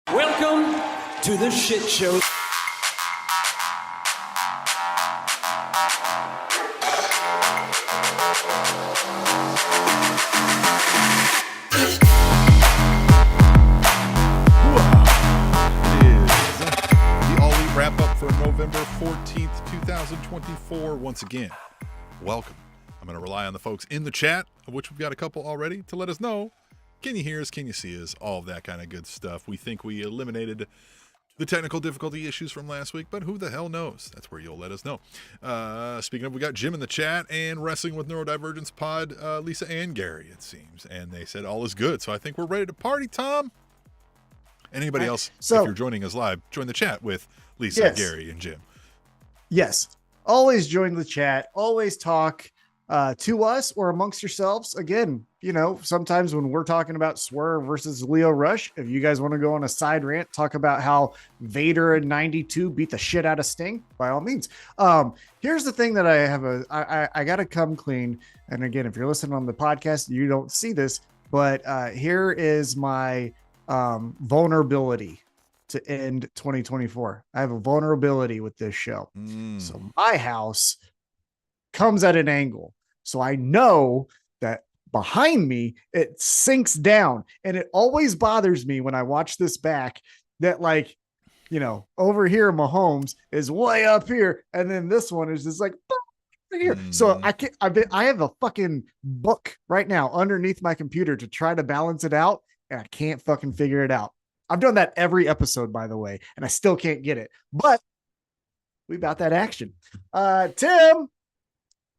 Welcome to the shit show. Wrap-up for November 14th, 2024. Once again, welcome. I'm going to rely on the folks in the chat, of which we've got a couple already, to let us know. Can you hear us? Can you see us? All of that kind of good stuff. We think we eliminated the technical difficulty issues from last week, but who the hell knows? That's where you'll let us know. Speaking of, we got Jim in the chat and Wrestling with Neurodivergence Pod, Lisa and Gary, it seems. And they said all is good. So I think we're ready to party, Tom. Anybody else, if you're joining us live, join the chat with Lisa, Gary, and Jim. Yes. Always join the chat. Always talk to us or amongst yourselves. Again, you know, sometimes when we're talking about Swerve versus Leo Rush, if you guys want to go on a side rant, talk about how Vader in 92 beat the shit out of Sting, by all means. Here's the thing that I got to come clean. And again, if you're listening on the podcast, you don't see this, but here is my vulnerability to end 2024. I have a vulnerability with this show. So my house comes at an angle. So I know that behind me, it sinks down. And it always bothers me when I watch this back that, like, you know, over here, Mahomes is way up here. And then this one is just like here. So I have a fucking book right now underneath my computer to try to balance it out. And I can't fucking figure it out. I've done that every episode, by the way, and I still can't get it, but we about that action. Tim,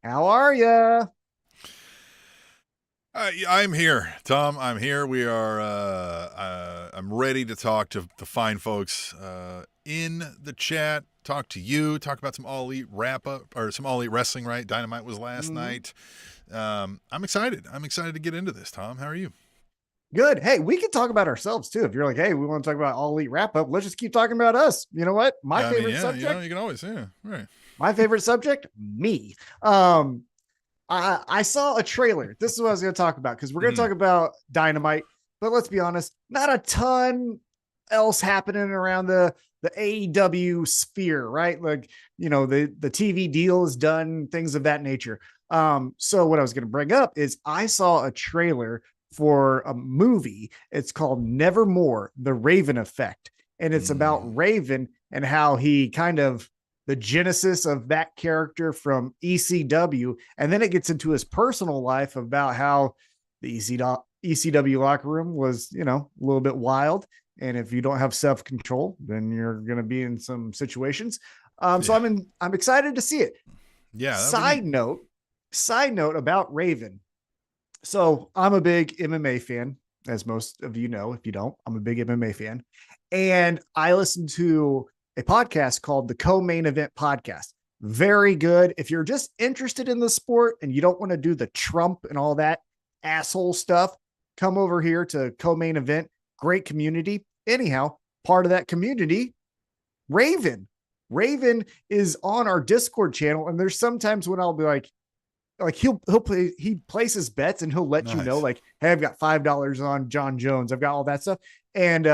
how are you? I'm here, Tom. I'm here. We are, I'm ready to talk to the fine folks in the chat, talk to you, talk about some All Elite wrap-up, or some All Elite Wrestling, right? Dynamite was last night. I'm excited. I'm excited to get into this, Tom. How are you? Good. Hey, we can talk about ourselves too. If you're like, hey, we want to talk about All Elite Wrap-Up, let's just keep talking about us. You know what? My favorite subject. You know, you can always, right. My favorite subject, me. I saw a trailer. This is what I was going to talk about, because we're going to talk about Dynamite, but let's be honest, not a ton else happening around the AEW sphere, right? Like, you know, the TV deal is done, things of that nature. So what I was going to bring up is I saw a trailer for a movie. It's called Nevermore, The Raven Effect. And it's about Raven and how he kind of, the genesis of that character from ECW. And then it gets into his personal life about how the ECW locker room was, you know, a little bit wild. And if you don't have self-control, then you're going to be in some situations. So I'm excited to see it. Yeah. Side note about Raven. So I'm a big MMA fan, as most of you know. If you don't, I'm a big MMA fan. And I listen to a podcast called the Co-Main Event Podcast. Very good. If you're just interested in the sport and you don't want to do the Trump and all that asshole stuff, come over here to Co-Main Event. Great community. Anyhow, part of that community, Raven is on our Discord channel. And there's sometimes when I'll be like he places bets and he'll let you know, like, hey, I've got $5 on John Jones. I've got all that stuff. And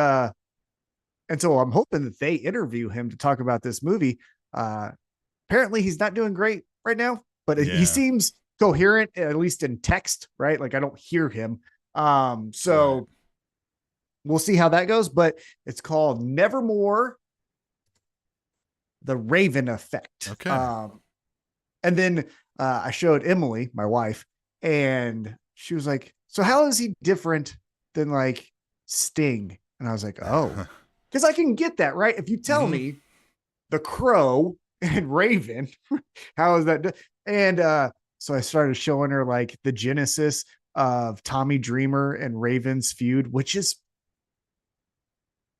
so I'm hoping that they interview him to talk about this movie. Apparently he's not doing great right now, but he seems coherent, at least in text, right? Like I don't hear him. So we'll see how that goes, but it's called Nevermore, The Raven Effect. Okay. And then I showed Emily, my wife, and she was like, so how is he different than like Sting? And I was like, oh, because I can get that, right? If you tell me the Crow and Raven, how is that? And so I started showing her like the genesis of Tommy Dreamer and Raven's feud, which is,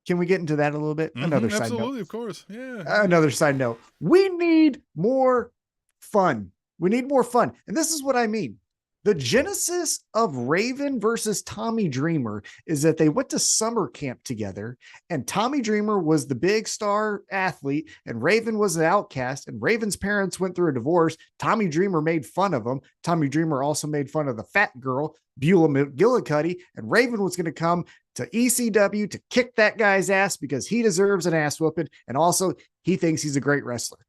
can we get into that a little bit? Another side note. Absolutely, of course. Yeah. Another side note. We need more fun. We need more fun. And this is what I mean. The genesis of Raven versus Tommy Dreamer is that they went to summer camp together, and Tommy Dreamer was the big star athlete, and Raven was an outcast, and Raven's parents went through a divorce. Tommy Dreamer made fun of him. Tommy Dreamer also made fun of the fat girl, Beulah McGillicuddy, and Raven was going to come to ECW to kick that guy's ass because he deserves an ass whooping, and also he thinks he's a great wrestler.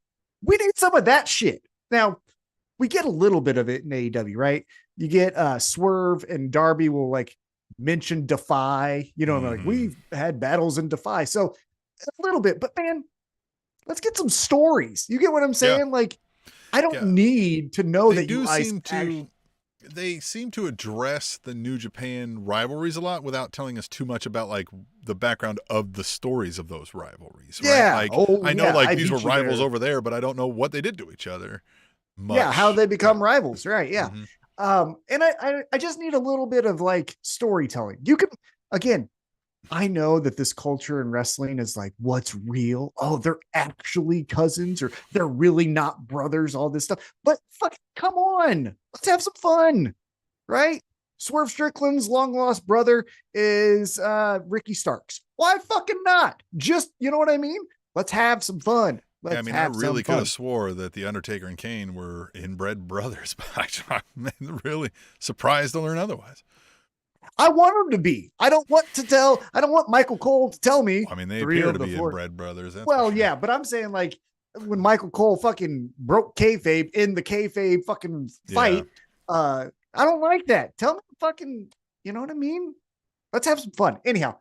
We need some of that shit. Now, we get a little bit of it in AEW, right? You get Swerve and Darby will like mention Defy, like we've had battles in Defy. So a little bit, but man, let's get some stories. You get what I'm saying? Yeah. Like, I don't need to know that you they seem to address the New Japan rivalries a lot without telling us too much about like the background of the stories of those rivalries. Right? Yeah. Like, I know like these were rivals over there, but I don't know what they did to each other. Much. Yeah. How they become rivals. Right. Yeah. Mm-hmm. And I just need a little bit of like storytelling. You can, again, I know that this culture in wrestling is like, what's real? Oh, they're actually cousins, or they're really not brothers, all this stuff. But fuck, come on, let's have some fun, right? Swerve Strickland's long lost brother is Ricky Starks. Why fucking not? Just, you know what I mean? Let's have some fun. I mean, I really could have swore that the Undertaker and Kane were inbred brothers, but I'm really surprised to learn otherwise. I want them to be. I don't want Michael Cole to tell me. I mean, they appear to be inbred brothers. Well, yeah, but I'm saying like when Michael Cole fucking broke kayfabe in the kayfabe fucking fight, I don't like that. Tell me fucking, you know what I mean? Let's have some fun. Anyhow,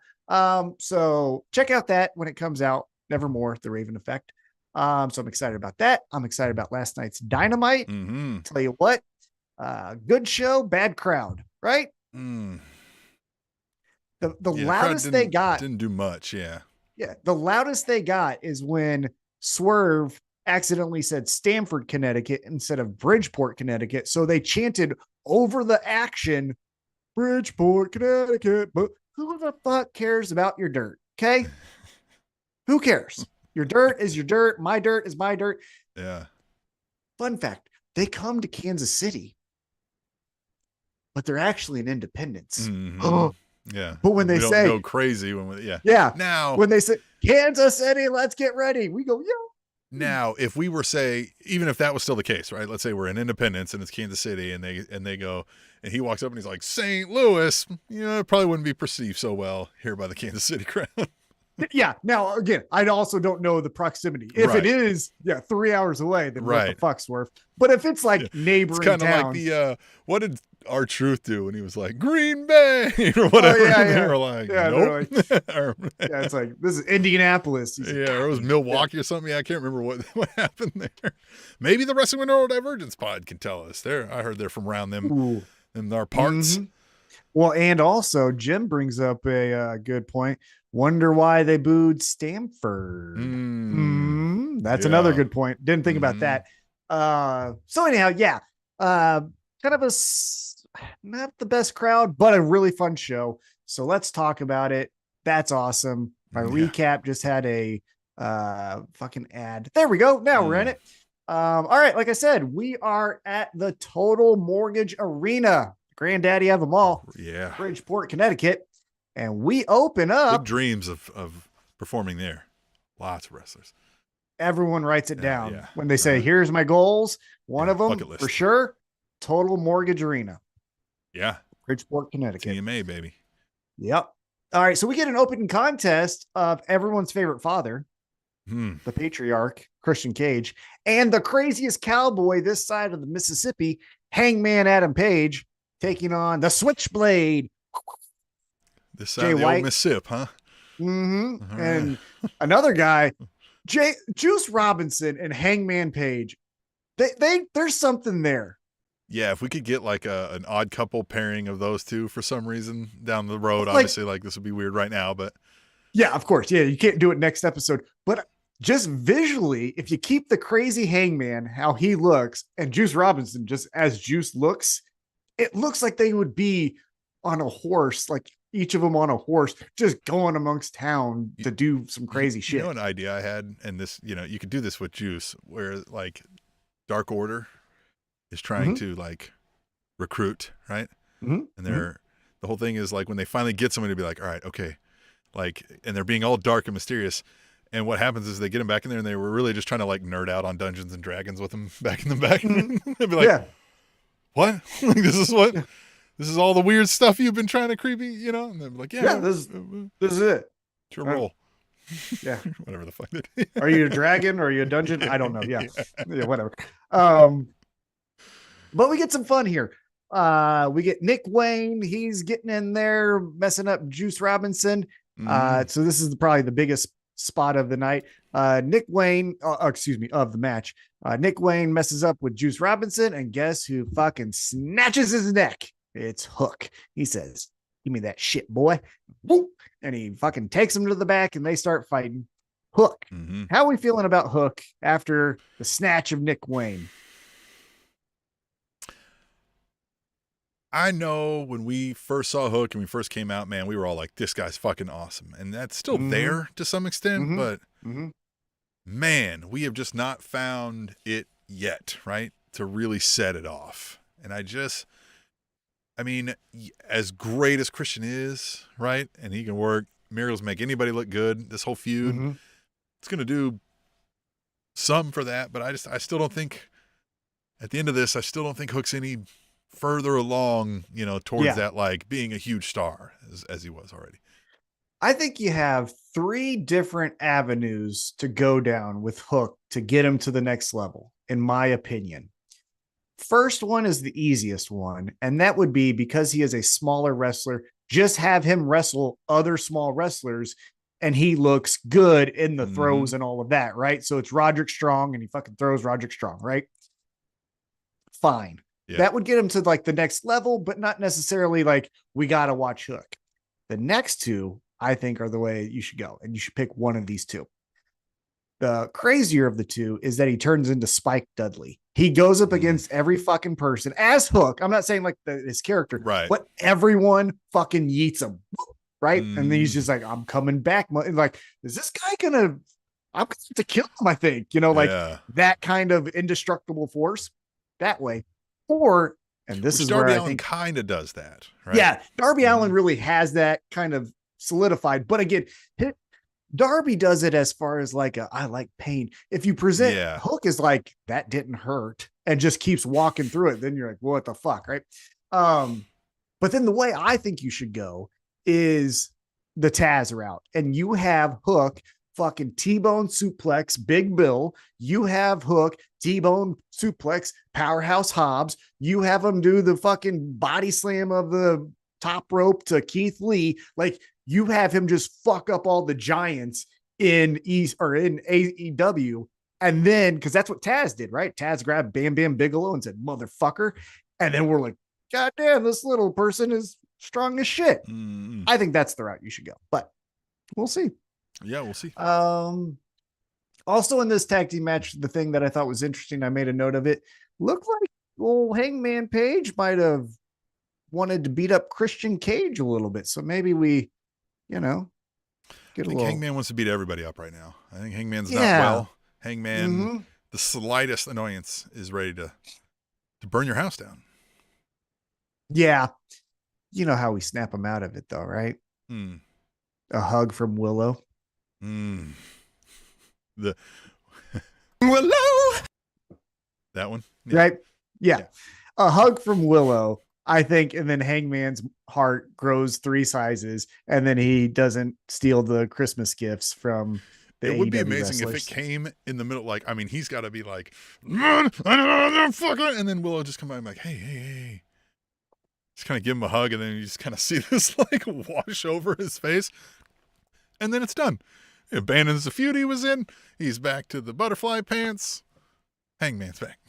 so check out that when it comes out. Nevermore, The Raven Effect. So I'm excited about that. I'm excited about last night's Dynamite. Mm-hmm. Tell you what, good show, bad crowd, right? Mm. The loudest they got didn't do much. Yeah. The loudest they got is when Swerve accidentally said Stamford, Connecticut instead of Bridgeport, Connecticut. So they chanted over the action, Bridgeport, Connecticut. But who the fuck cares about your dirt? Okay. Who cares? Your dirt is your dirt. My dirt is my dirt. Yeah. Fun fact, they come to Kansas City, but they're actually in Independence. Mm-hmm. Oh, yeah. But when they say go crazy yeah. Now when they say Kansas City, let's get ready. We go, Now, if we were even if that was still the case, right? Let's say we're in Independence and it's Kansas City and they go and he walks up and he's like, St. Louis, it probably wouldn't be perceived so well here by the Kansas City crowd. Yeah. Now, again, I also don't know the proximity. If it is, 3 hours away, then what the fuck's worth? But if it's like neighboring towns. It's kind of like the, what did R-Truth do when he was like, Green Bay or whatever? They were like, nope. It's like, this is Indianapolis. Or it was Milwaukee or something. I can't remember what happened there. Maybe the Wrestling with Neurodivergence pod can tell us. I heard they're from around them in our parts. Mm-hmm. Well, and also Jim brings up a good point. Wonder why they booed Stamford. That's another good point. Didn't think about that. So anyhow, kind of not the best crowd, but a really fun show. So let's talk about it. That's awesome. My recap just had a fucking ad. There we go. Now we're in it. All right. Like I said, we are at the Total Mortgage Arena, granddaddy of them all. Yeah. Bridgeport, Connecticut. And we open up. Big dreams of performing there. Lots of wrestlers. Everyone writes it down when they say, here's my goals. One of them for sure. Total Mortgage Arena. Yeah. Bridgeport, Connecticut. TMA, baby. Yep. All right. So we get an open contest of everyone's favorite father, the patriarch, Christian Cage, and the craziest cowboy this side of the Mississippi, Hangman Adam Page, taking on the Switchblade. This side of the old Mississippi, huh? Mm-hmm. And another guy, Juice Robinson and Hangman Page. There's something there. Yeah, if we could get like an odd couple pairing of those two for some reason down the road, obviously like this would be weird right now, but yeah, of course. Yeah, you can't do it next episode. But just visually, if you keep the crazy Hangman, how he looks, and Juice Robinson just as Juice looks, it looks like they would be on a horse, like each of them on a horse, just going amongst town to do some crazy shit. You know, an idea I had, and this, you could do this with Juice, where like Dark Order is trying to like recruit, right? Mm-hmm. And the whole thing is like when they finally get somebody to be like, all right, okay, like, and they're being all dark and mysterious. And what happens is they get him back in there, and they were really just trying to like nerd out on Dungeons and Dragons with him back in the back. Mm-hmm. They'd be like, Yeah. what? Like, this is all the weird stuff you've been trying to creepy, you know? And they're like, yeah, this is it. It's your role. Yeah. Whatever the fuck it is. Are you a dragon or are you a dungeon? I don't know. Yeah. Whatever. But we get some fun here. We get Nick Wayne. He's getting in there, messing up Juice Robinson. So this is probably the biggest spot of the night. Nick Wayne, of the match. Nick Wayne messes up with Juice Robinson, and guess who fucking snatches his neck? It's Hook. He says, "Give me that shit, boy." Boop. And he fucking takes him to the back, and they start fighting. Hook. How are we feeling about Hook after the snatch of Nick Wayne? I know when we first saw Hook and we first came out, man, we were all like, this guy's fucking awesome. And that's still there to some extent, but man, we have just not found it yet, right? To really set it off. And I mean, as great as Christian is, right? And he can work miracles, make anybody look good. This whole feud, it's going to do some for that, but I still don't think at the end of this, I still don't think Hook's any further along, you know, towards that, like being a huge star as he was already. I think you have 3 different avenues to go down with Hook to get him to the next level, in my opinion. First one is the easiest one, and that would be because he is a smaller wrestler, just have him wrestle other small wrestlers, and he looks good in the throws and all of that, right? So it's Roderick Strong, and he fucking throws Roderick Strong, right? Fine. Yeah. That would get him to like the next level, but not necessarily like we got to watch Hook. The next 2, I think, are the way you should go, and you should pick one of these 2. The crazier of the 2 is that he turns into Spike Dudley. He goes up against every fucking person as Hook. I'm not saying like his character, right? But everyone fucking yeets him, right? And then he's just like, I'm coming back. And like, is this guy I'm going to kill him, I think, you know, like that kind of indestructible force that way. Or, and this is Darby where Allin I think kind of does that, right? Yeah, Darby Allin really has that kind of solidified. But again, Darby does it as far as like I like pain. If you present Hook is like that didn't hurt and just keeps walking through it, then you're like, what the fuck, right? But then the way I think you should go is the Taz route, and you have Hook fucking T-bone suplex Big Bill. You have Hook T-bone suplex Powerhouse Hobbs. You have him do the fucking body slam of the top rope to Keith Lee. Like, you have him just fuck up all the giants in AEW. And then, because that's what Taz did, right? Taz grabbed Bam Bam Bigelow and said, motherfucker. And then we're like, God damn, this little person is strong as shit. I think that's the route you should go, but we'll see. Yeah, we'll see. Also in this tag team match, the thing that I thought was interesting, I made a note of it, looked like old Hangman Page might have wanted to beat up Christian Cage a little bit. So maybe we, you know, get a little. Hangman wants to beat everybody up right now. I think Hangman's not well. Hangman, the slightest annoyance is ready to burn your house down. Yeah. You know how we snap him out of it though, right? A hug from Willow. The Willow. That one. Yeah. Right? Yeah. A hug from Willow, I think, and then Hangman's heart grows 3 sizes, and then he doesn't steal the Christmas gifts from the It would be AEW amazing wrestlers. if it came in the middle, like, I mean, he's got to be like, and then Willow just come by and be like, hey. Just kind of give him a hug, and then you just kind of see this like wash over his face, and then it's done. He abandons the feud he was in. He's back to the butterfly pants. Hangman's back.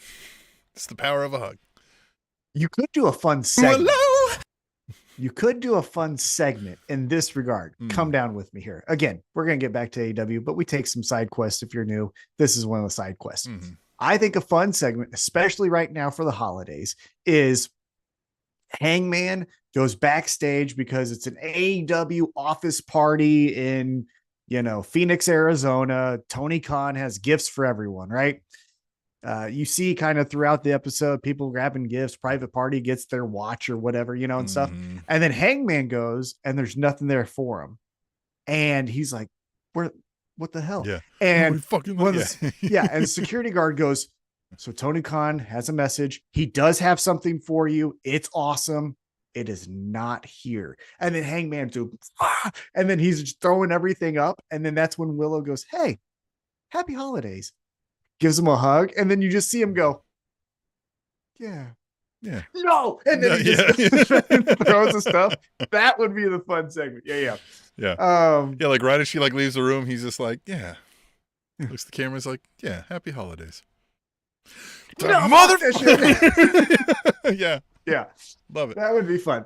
It's the power of a hug. You could do a fun segment. Hello? You could do a fun segment in this regard. Come down with me here. Again, we're going to get back to AEW, but we take some side quests. If you're new, this is one of the side quests. I think a fun segment, especially right now for the holidays, is Hangman goes backstage because it's an AEW office party in, Phoenix, Arizona. Tony Khan has gifts for everyone, right? You see kind of throughout the episode, people grabbing gifts, Private Party gets their watch or whatever, and stuff. And then Hangman goes and there's nothing there for him. And he's like, what the hell? Yeah. And fucking and the security guard goes, so Tony Khan has a message. He does have something for you. It's awesome. It is not here. And then Hangman and then he's just throwing everything up. And then that's when Willow goes, hey, happy holidays. Gives him a hug. And then you just see him go, yeah. No. And then he just throws the stuff. That would be the fun segment. Yeah. Like right as she like leaves the room, he's just like, yeah. Looks at the camera, he's like, yeah, happy holidays. No, motherfucker. Yeah. Love it. That would be fun.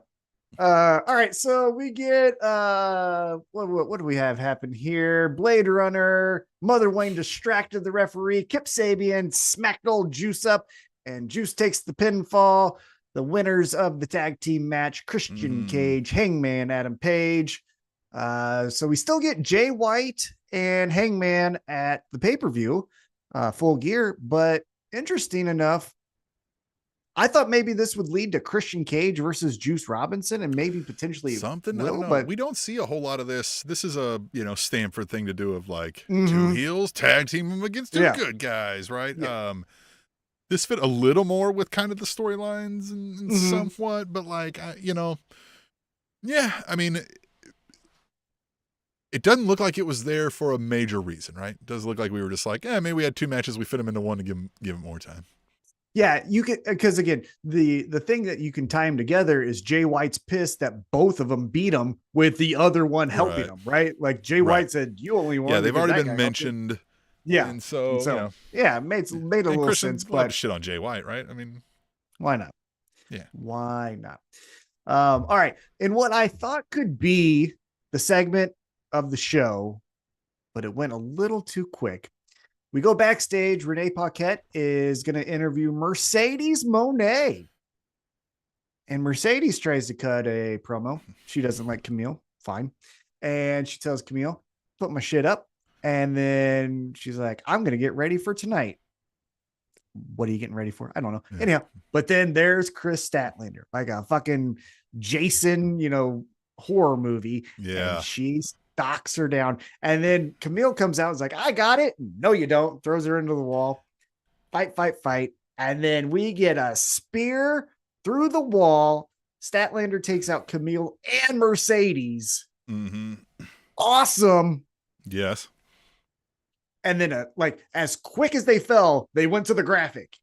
All right, so we get what do we have happen here? Blade Runner, Mother Wayne distracted the referee, Kip Sabian smacked old Juice up, and Juice takes the pinfall. The winners of the tag team match, Christian Cage, Hangman, Adam Page. So we still get Jay White and Hangman at the pay-per-view, Full Gear, but interesting enough, I thought maybe this would lead to Christian Cage versus Juice Robinson and maybe potentially something. Will, I don't know. but we don't see a whole lot of this. This is a Stanford thing to do of like two heels tag team them against two good guys, right? Yeah. This fit a little more with kind of the storylines and somewhat, but like I mean, it doesn't look like it was there for a major reason, right? It does look like we were just like, maybe we had two matches, we fit them into one to give them more time. Yeah, you can, because again, the thing that you can tie them together is Jay White's pissed that both of them beat him with the other one helping him, right? Like Jay White said, you only won. Yeah, they've already been mentioned. Yeah, and so it made a little Christian sense. But shit on Jay White, right? I mean, why not? Yeah, why not? All right, and what I thought could be the segment of the show, but it went a little too quick. We go backstage. Renee Paquette is going to interview Mercedes Moné. And Mercedes tries to cut a promo. She doesn't like Camille. Fine. And she tells Camille, put my shit up. And then she's like, I'm going to get ready for tonight. What are you getting ready for? I don't know. Yeah. Anyhow, but then there's Chris Statlander, like a fucking Jason, horror movie. Yeah. And she's knocks her down, and then Camille comes out and is like, I got it. No, you don't. Throws her into the wall. Fight. And then we get a spear through the wall. Statlander takes out Camille and Mercedes. Awesome. Yes. And then as quick as they fell, they went to the graphic.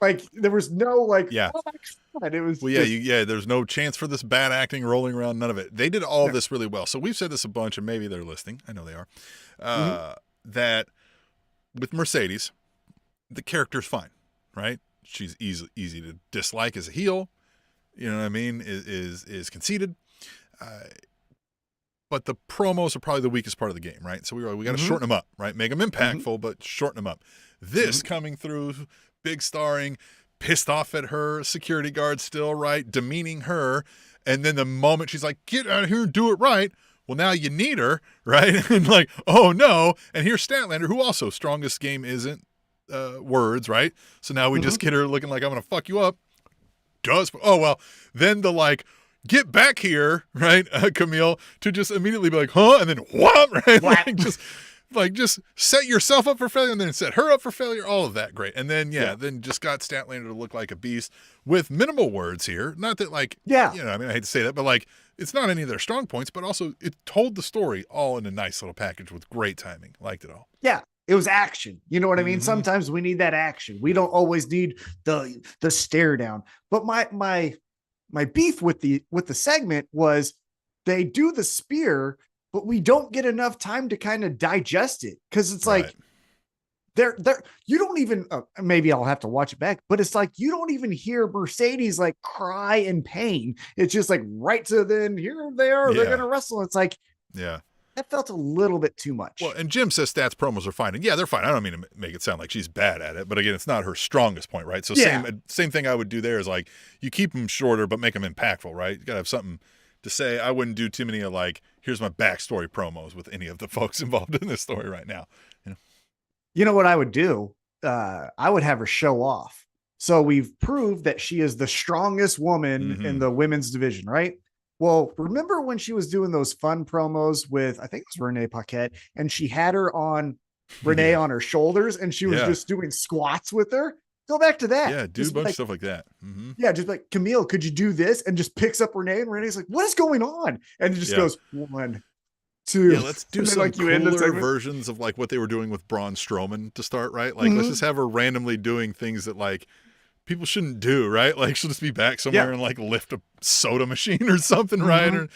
Like there was no oh my God, it was there's no chance for this bad acting rolling around, none of it. They did all of this really well. So we've said this a bunch, and maybe they're listening, I know they are, that with Mercedes, the character's fine, right? She's easy to dislike as a heel, you know what I mean, is conceited, but the promos are probably the weakest part of the game, right? So we got to shorten them up, right? Make them impactful, but shorten them up. This coming through, big starring, pissed off at her, security guard still, right? Demeaning her. And then the moment she's like, get out of here and do it right. Well, now you need her, right? And like, oh no. And here's Statlander, who also strongest game isn't words, right? So now we just get her looking like I'm going to fuck you up. Then the like, get back here, right, Camille, to just immediately be like, huh? And then whop, right? Just set yourself up for failure and then set her up for failure. All of that. Great. And then, then just got Statlander to look like a beast with minimal words here. Not that I hate to say that, but it's not any of their strong points, but also it told the story all in a nice little package with great timing. Liked it all. Yeah. It was action. You know what I mean? Sometimes we need that action. We don't always need the stare down, but my beef with the segment was they do the spear, but we don't get enough time to kind of digest it. Cause it's like, you don't even, maybe I'll have to watch it back, but it's like, you don't even hear Mercedes like cry in pain. It's just like right to then here they are, they're going to wrestle. It's like, that felt a little bit too much. Well, and Jim says Stats promos are fine. And they're fine. I don't mean to make it sound like she's bad at it, but again, it's not her strongest point, right? So same thing I would do there is like, you keep them shorter, but make them impactful, right? You got to have something to say. I wouldn't do too many of here's my backstory promos with any of the folks involved in this story right now. You know what I would do? I would have her show off. So we've proved that she is the strongest woman in the women's division, right? Well, remember when she was doing those fun promos with, I think it was Renee Paquette, and she had her on Renee on her shoulders and she was just doing squats with her? Go back to that. Yeah, do a bunch of stuff like that. Yeah, just like, Camille, could you do this? And just picks up Renee, and Renee's like, what is going on? And it just goes 1, 2. Yeah, let's do some cooler versions of like what they were doing with Braun Strowman to start, right? Like, let's just have her randomly doing things that like people shouldn't do, right? Like she'll just be back somewhere and like lift a soda machine or something, right? Or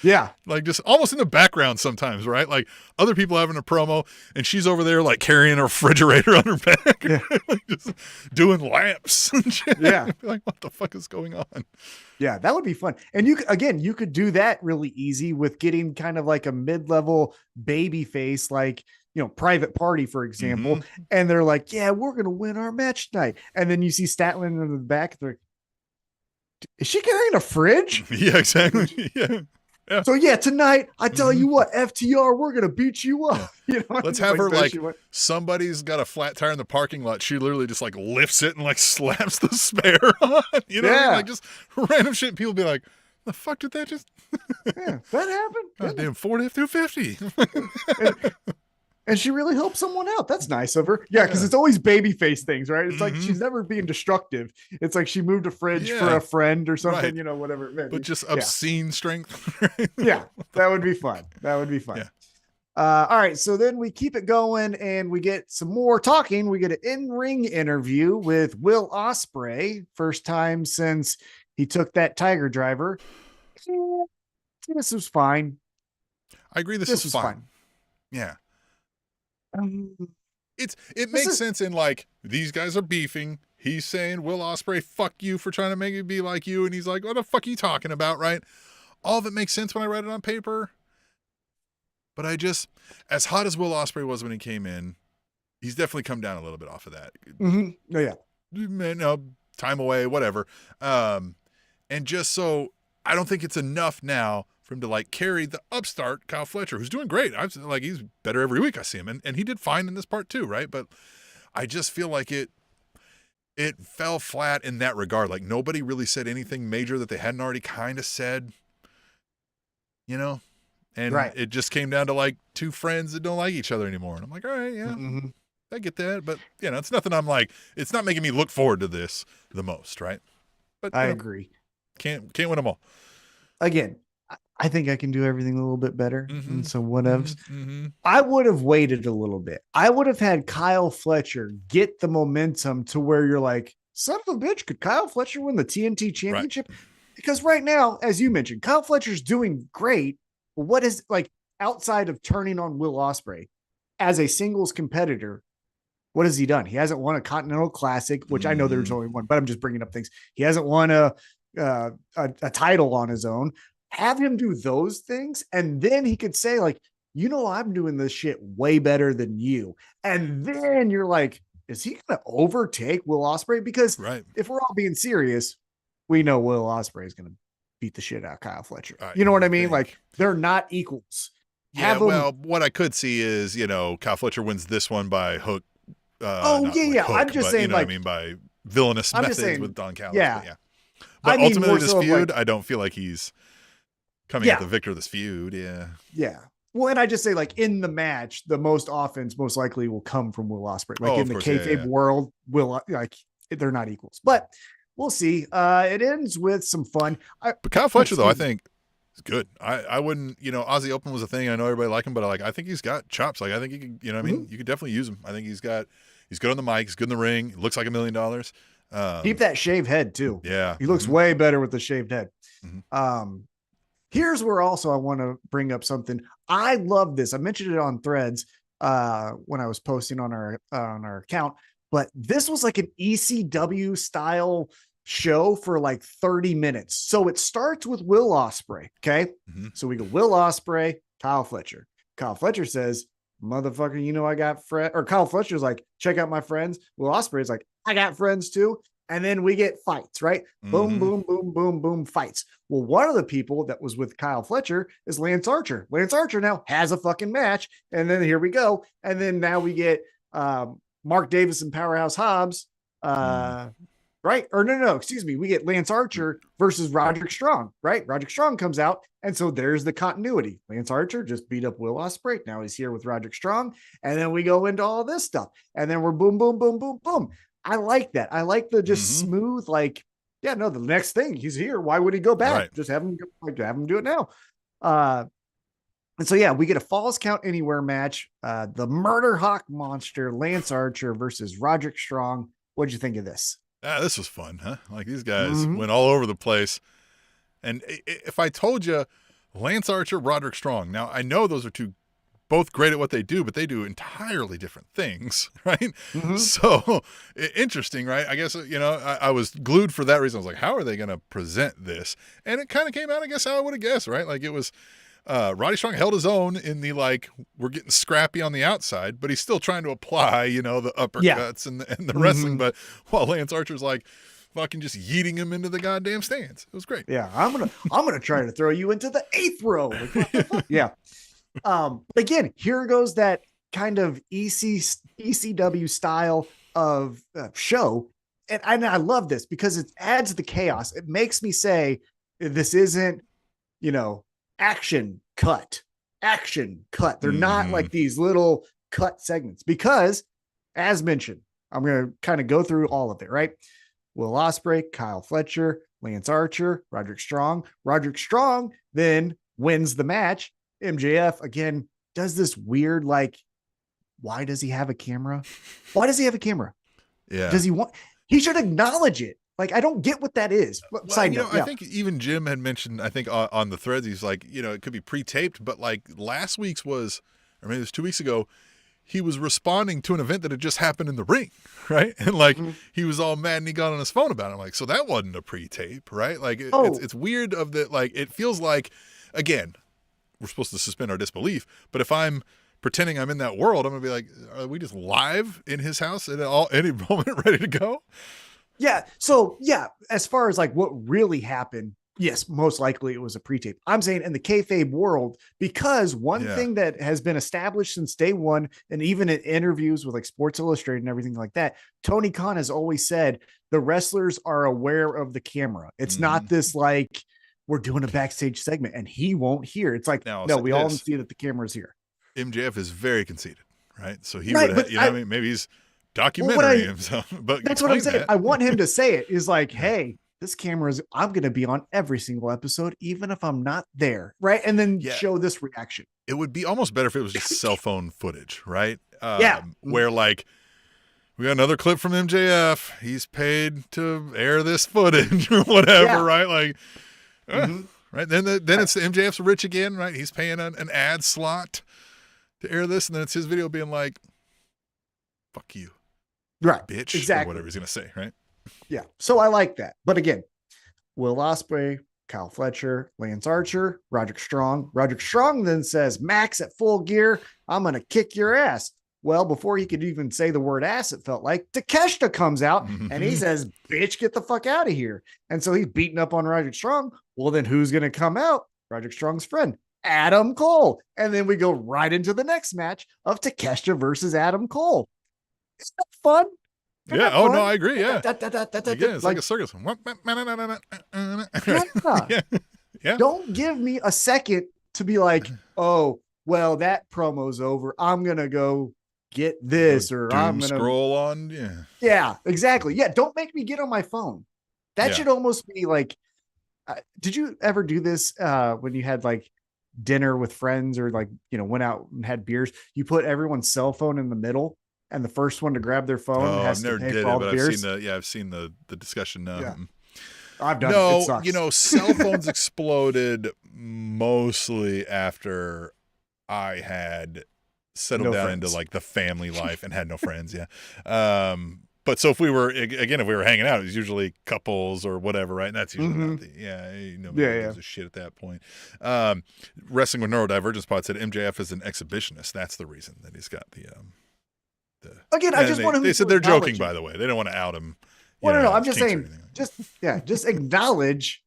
like just almost in the background sometimes, right? Like other people having a promo and she's over there like carrying a refrigerator on her back, like just doing laps and shit. Yeah. Like what the fuck is going on? Yeah, that would be fun. And you could do that really easy with getting kind of like a mid-level baby face, like, Private Party, for example. And they're like, yeah, we're going to win our match tonight. And then you see Statland in the back. They're like, is she carrying a fridge? Yeah, exactly. Yeah. So tonight, I tell you what, FTR, we're going to beat you up. Let's have her like somebody's got a flat tire in the parking lot. She literally just like lifts it and like slaps the spare on, what I mean? Like just random shit. People be like, the fuck did that just? That happened. God damn, 40 through 50. And she really helped someone out. That's nice of her. Yeah, because it's always babyface things, right? It's like she's never being destructive. It's like she moved a fridge for a friend or something, whatever it may be. But just obscene strength. Yeah, that would be fun. That would be fun. Yeah. All right, so then we keep it going and we get some more talking. We get an in-ring interview with Will Ospreay. First time since he took that Tiger Driver. This was fine. I agree. This was fine. Yeah. It makes sense in like these guys are beefing. He's saying, Will Ospreay, fuck you for trying to make it be like you. And he's like, what the fuck are you talking about? Right. All of it makes sense when I read it on paper. But I just, as hot as Will Ospreay was when he came in, he's definitely come down a little bit off of that. Oh yeah. No, time away, whatever. And just so I don't think it's enough now for him to like carry the upstart Kyle Fletcher, who's doing great. Like he's better every week I see him, and he did fine in this part too, right? But I just feel like it fell flat in that regard. Like nobody really said anything major that they hadn't already kind of said, and it just came down to like two friends that don't like each other anymore. And I'm like, all right, yeah, I get that, but it's nothing. I'm like, it's not making me look forward to this the most, right? But I agree. Can't win them all. Again, I think I can do everything a little bit better. And so whatevs. I would have waited a little bit. I would have had Kyle Fletcher get the momentum to where you're like, son of a bitch, could Kyle Fletcher win the TNT championship? Right. Because right now, as you mentioned, Kyle Fletcher's doing great. But what is like outside of turning on Will Ospreay as a singles competitor? What has he done? He hasn't won a Continental Classic, which I know there's only one, but I'm just bringing up things. He hasn't won a title on his own. Have him do those things, and then he could say, like, I'm doing this shit way better than you. And then you're like, is he going to overtake Will Ospreay? Because if we're all being serious, we know Will Ospreay is going to beat the shit out of Kyle Fletcher. You know what I mean? Like, they're not equals. Yeah, well, what I could see is, Kyle Fletcher wins this one by hook. I'm just saying, what I mean by villainous methods with Don Callis. Yeah. But ultimately, this feud, I don't feel like he's coming out the victor of this feud. Yeah. Well, and I just say, like, in the match, the most offense most likely will come from Will Ospreay. Like in the kayfabe world, they're not equals, but we'll see. It ends with some fun. But Kyle Fletcher, though, I think is good. I wouldn't, Aussie Open was a thing. I know everybody like him, but I think he's got chops. Like, I think he can, you could definitely use him. I think he's good on the mic. He's good in the ring. He looks like $1 million. Keep that shaved head too. Yeah. He looks way better with the shaved head. Here's where also I want to bring up something. I love this. I mentioned it on Threads when I was posting on our account, but this was like an ECW style show for like 30 minutes. So it starts with Will Ospreay. Okay. So we go Will Ospreay, Kyle Fletcher. Kyle Fletcher says, motherfucker, I got friends. Or Kyle Fletcher's like, check out my friends. Will Ospreay's like, I got friends too. And then we get fights, right? Boom, boom, boom, boom, boom, fights. Well, one of the people that was with Kyle Fletcher is Lance Archer. Lance Archer now has a fucking match. And then here we go. And then now we get Mark Davis and Powerhouse Hobbs, right? Or no, excuse me. We get Lance Archer versus Roderick Strong, right? Roderick Strong comes out. And so there's the continuity. Lance Archer just beat up Will Ospreay. Now he's here with Roderick Strong. And then we go into all this stuff. And then we're boom, boom, boom, boom, boom. I like that. I like the just smooth, like, yeah, no, the next thing he's here. Why would he go back? Right. Just have him do it now. And so, yeah, we get a Falls Count Anywhere match. The Murder Hawk Monster, Lance Archer versus Roderick Strong. What'd you think of this? This was fun, huh? Like these guys went all over the place. And if I told you Lance Archer, Roderick Strong, now I know those are both great at what they do, but they do entirely different things, right? So interesting, right? I guess, I was glued for that reason. I was like, how are they going to present this? And it kind of came out, I guess, how I would have guessed, right? Like it was, Roddy Strong held his own in the, like, we're getting scrappy on the outside, but he's still trying to apply, the uppercuts and the wrestling. But while Lance Archer's like fucking just yeeting him into the goddamn stands. It was great. Yeah. I'm going to try to throw you into the 8th row. Like, what the fuck? Yeah. Again, here goes that kind of ECW style of show. And I love this because it adds the chaos. It makes me say, this isn't, action cut. They're not like these little cut segments because, as mentioned, I'm going to kind of go through all of it, right? Will Ospreay, Kyle Fletcher, Lance Archer, Roderick Strong. Roderick Strong then wins the match. MJF again does this weird, like, why does he have a camera? Why does he have a camera? Yeah. He should acknowledge it. Like, I don't get what that is. Well, Side note, I think even Jim had mentioned, I think on the threads, he's like, it could be pre-taped, but like last week's was, or maybe it was 2 weeks ago, he was responding to an event that had just happened in the ring, right? And like, he was all mad and he got on his phone about it. I'm like, so that wasn't a pre-tape, right? Like, it's weird of that. Like, it feels like, again, we're supposed to suspend our disbelief, but if I'm pretending I'm in that world, I'm gonna be like, are we just live in his house at any moment ready to go? Yeah. So yeah, as far as like what really happened, yes, most likely it was a pre-tape. I'm saying in the kayfabe world, because one thing that has been established since day one, and even in interviews with like Sports Illustrated and everything like that, Tony Khan has always said the wrestlers are aware of the camera. It's not this like we're doing a backstage segment and he won't hear. It's like, no, we all see that the camera's here. MJF is very conceited, right? So he would, maybe he's documentary himself. But that's what I'm saying. I want him to say it is like, hey, this camera I'm going to be on every single episode, even if I'm not there. Right. And then show this reaction. It would be almost better if it was just cell phone footage, right? Where like, we got another clip from MJF. He's paid to air this footage or whatever, right? Like, right. Then it's the MJF's rich again, right? He's paying an ad slot to air this. And then it's his video being like, fuck you. Right. Bitch. Exactly. Or whatever he's going to say, right? Yeah. So I like that. But again, Will Ospreay, Kyle Fletcher, Lance Archer, Roderick Strong. Roderick Strong then says, Max at Full Gear, I'm going to kick your ass. Well, before he could even say the word ass, it felt like Takeshita comes out and he says, bitch, get the fuck out of here. And so he's beating up on Roderick Strong. Well, then who's going to come out? Roderick Strong's friend, Adam Cole. And then we go right into the next match of Takeshita versus Adam Cole. Isn't that fun? Yeah. Oh, no, I agree. Yeah. It's like a circus. Yeah. Don't give me a second to be like, oh, well, that promo's over. I'm going to go get this or I'm going to scroll on. Yeah, exactly. Yeah. Don't make me get on my phone. That should almost be like, did you ever do this when you had like dinner with friends or like, went out and had beers? You put everyone's cell phone in the middle. And the first one to grab their phone has to pay for all the beers. I've seen the discussion. I've done it. It sucks. Cell phones exploded mostly after I had settled down into like the family life and had no friends. Yeah. But so if we were hanging out, it was usually couples or whatever, right? And that's usually not nobody gives a shit at that point. Wrestling with Neurodivergence Pod said MJF is an exhibitionist. That's the reason that he's got the Again, I just want him. They said they're joking, by the way. They don't want to out him. Well, no, I'm just saying, just acknowledge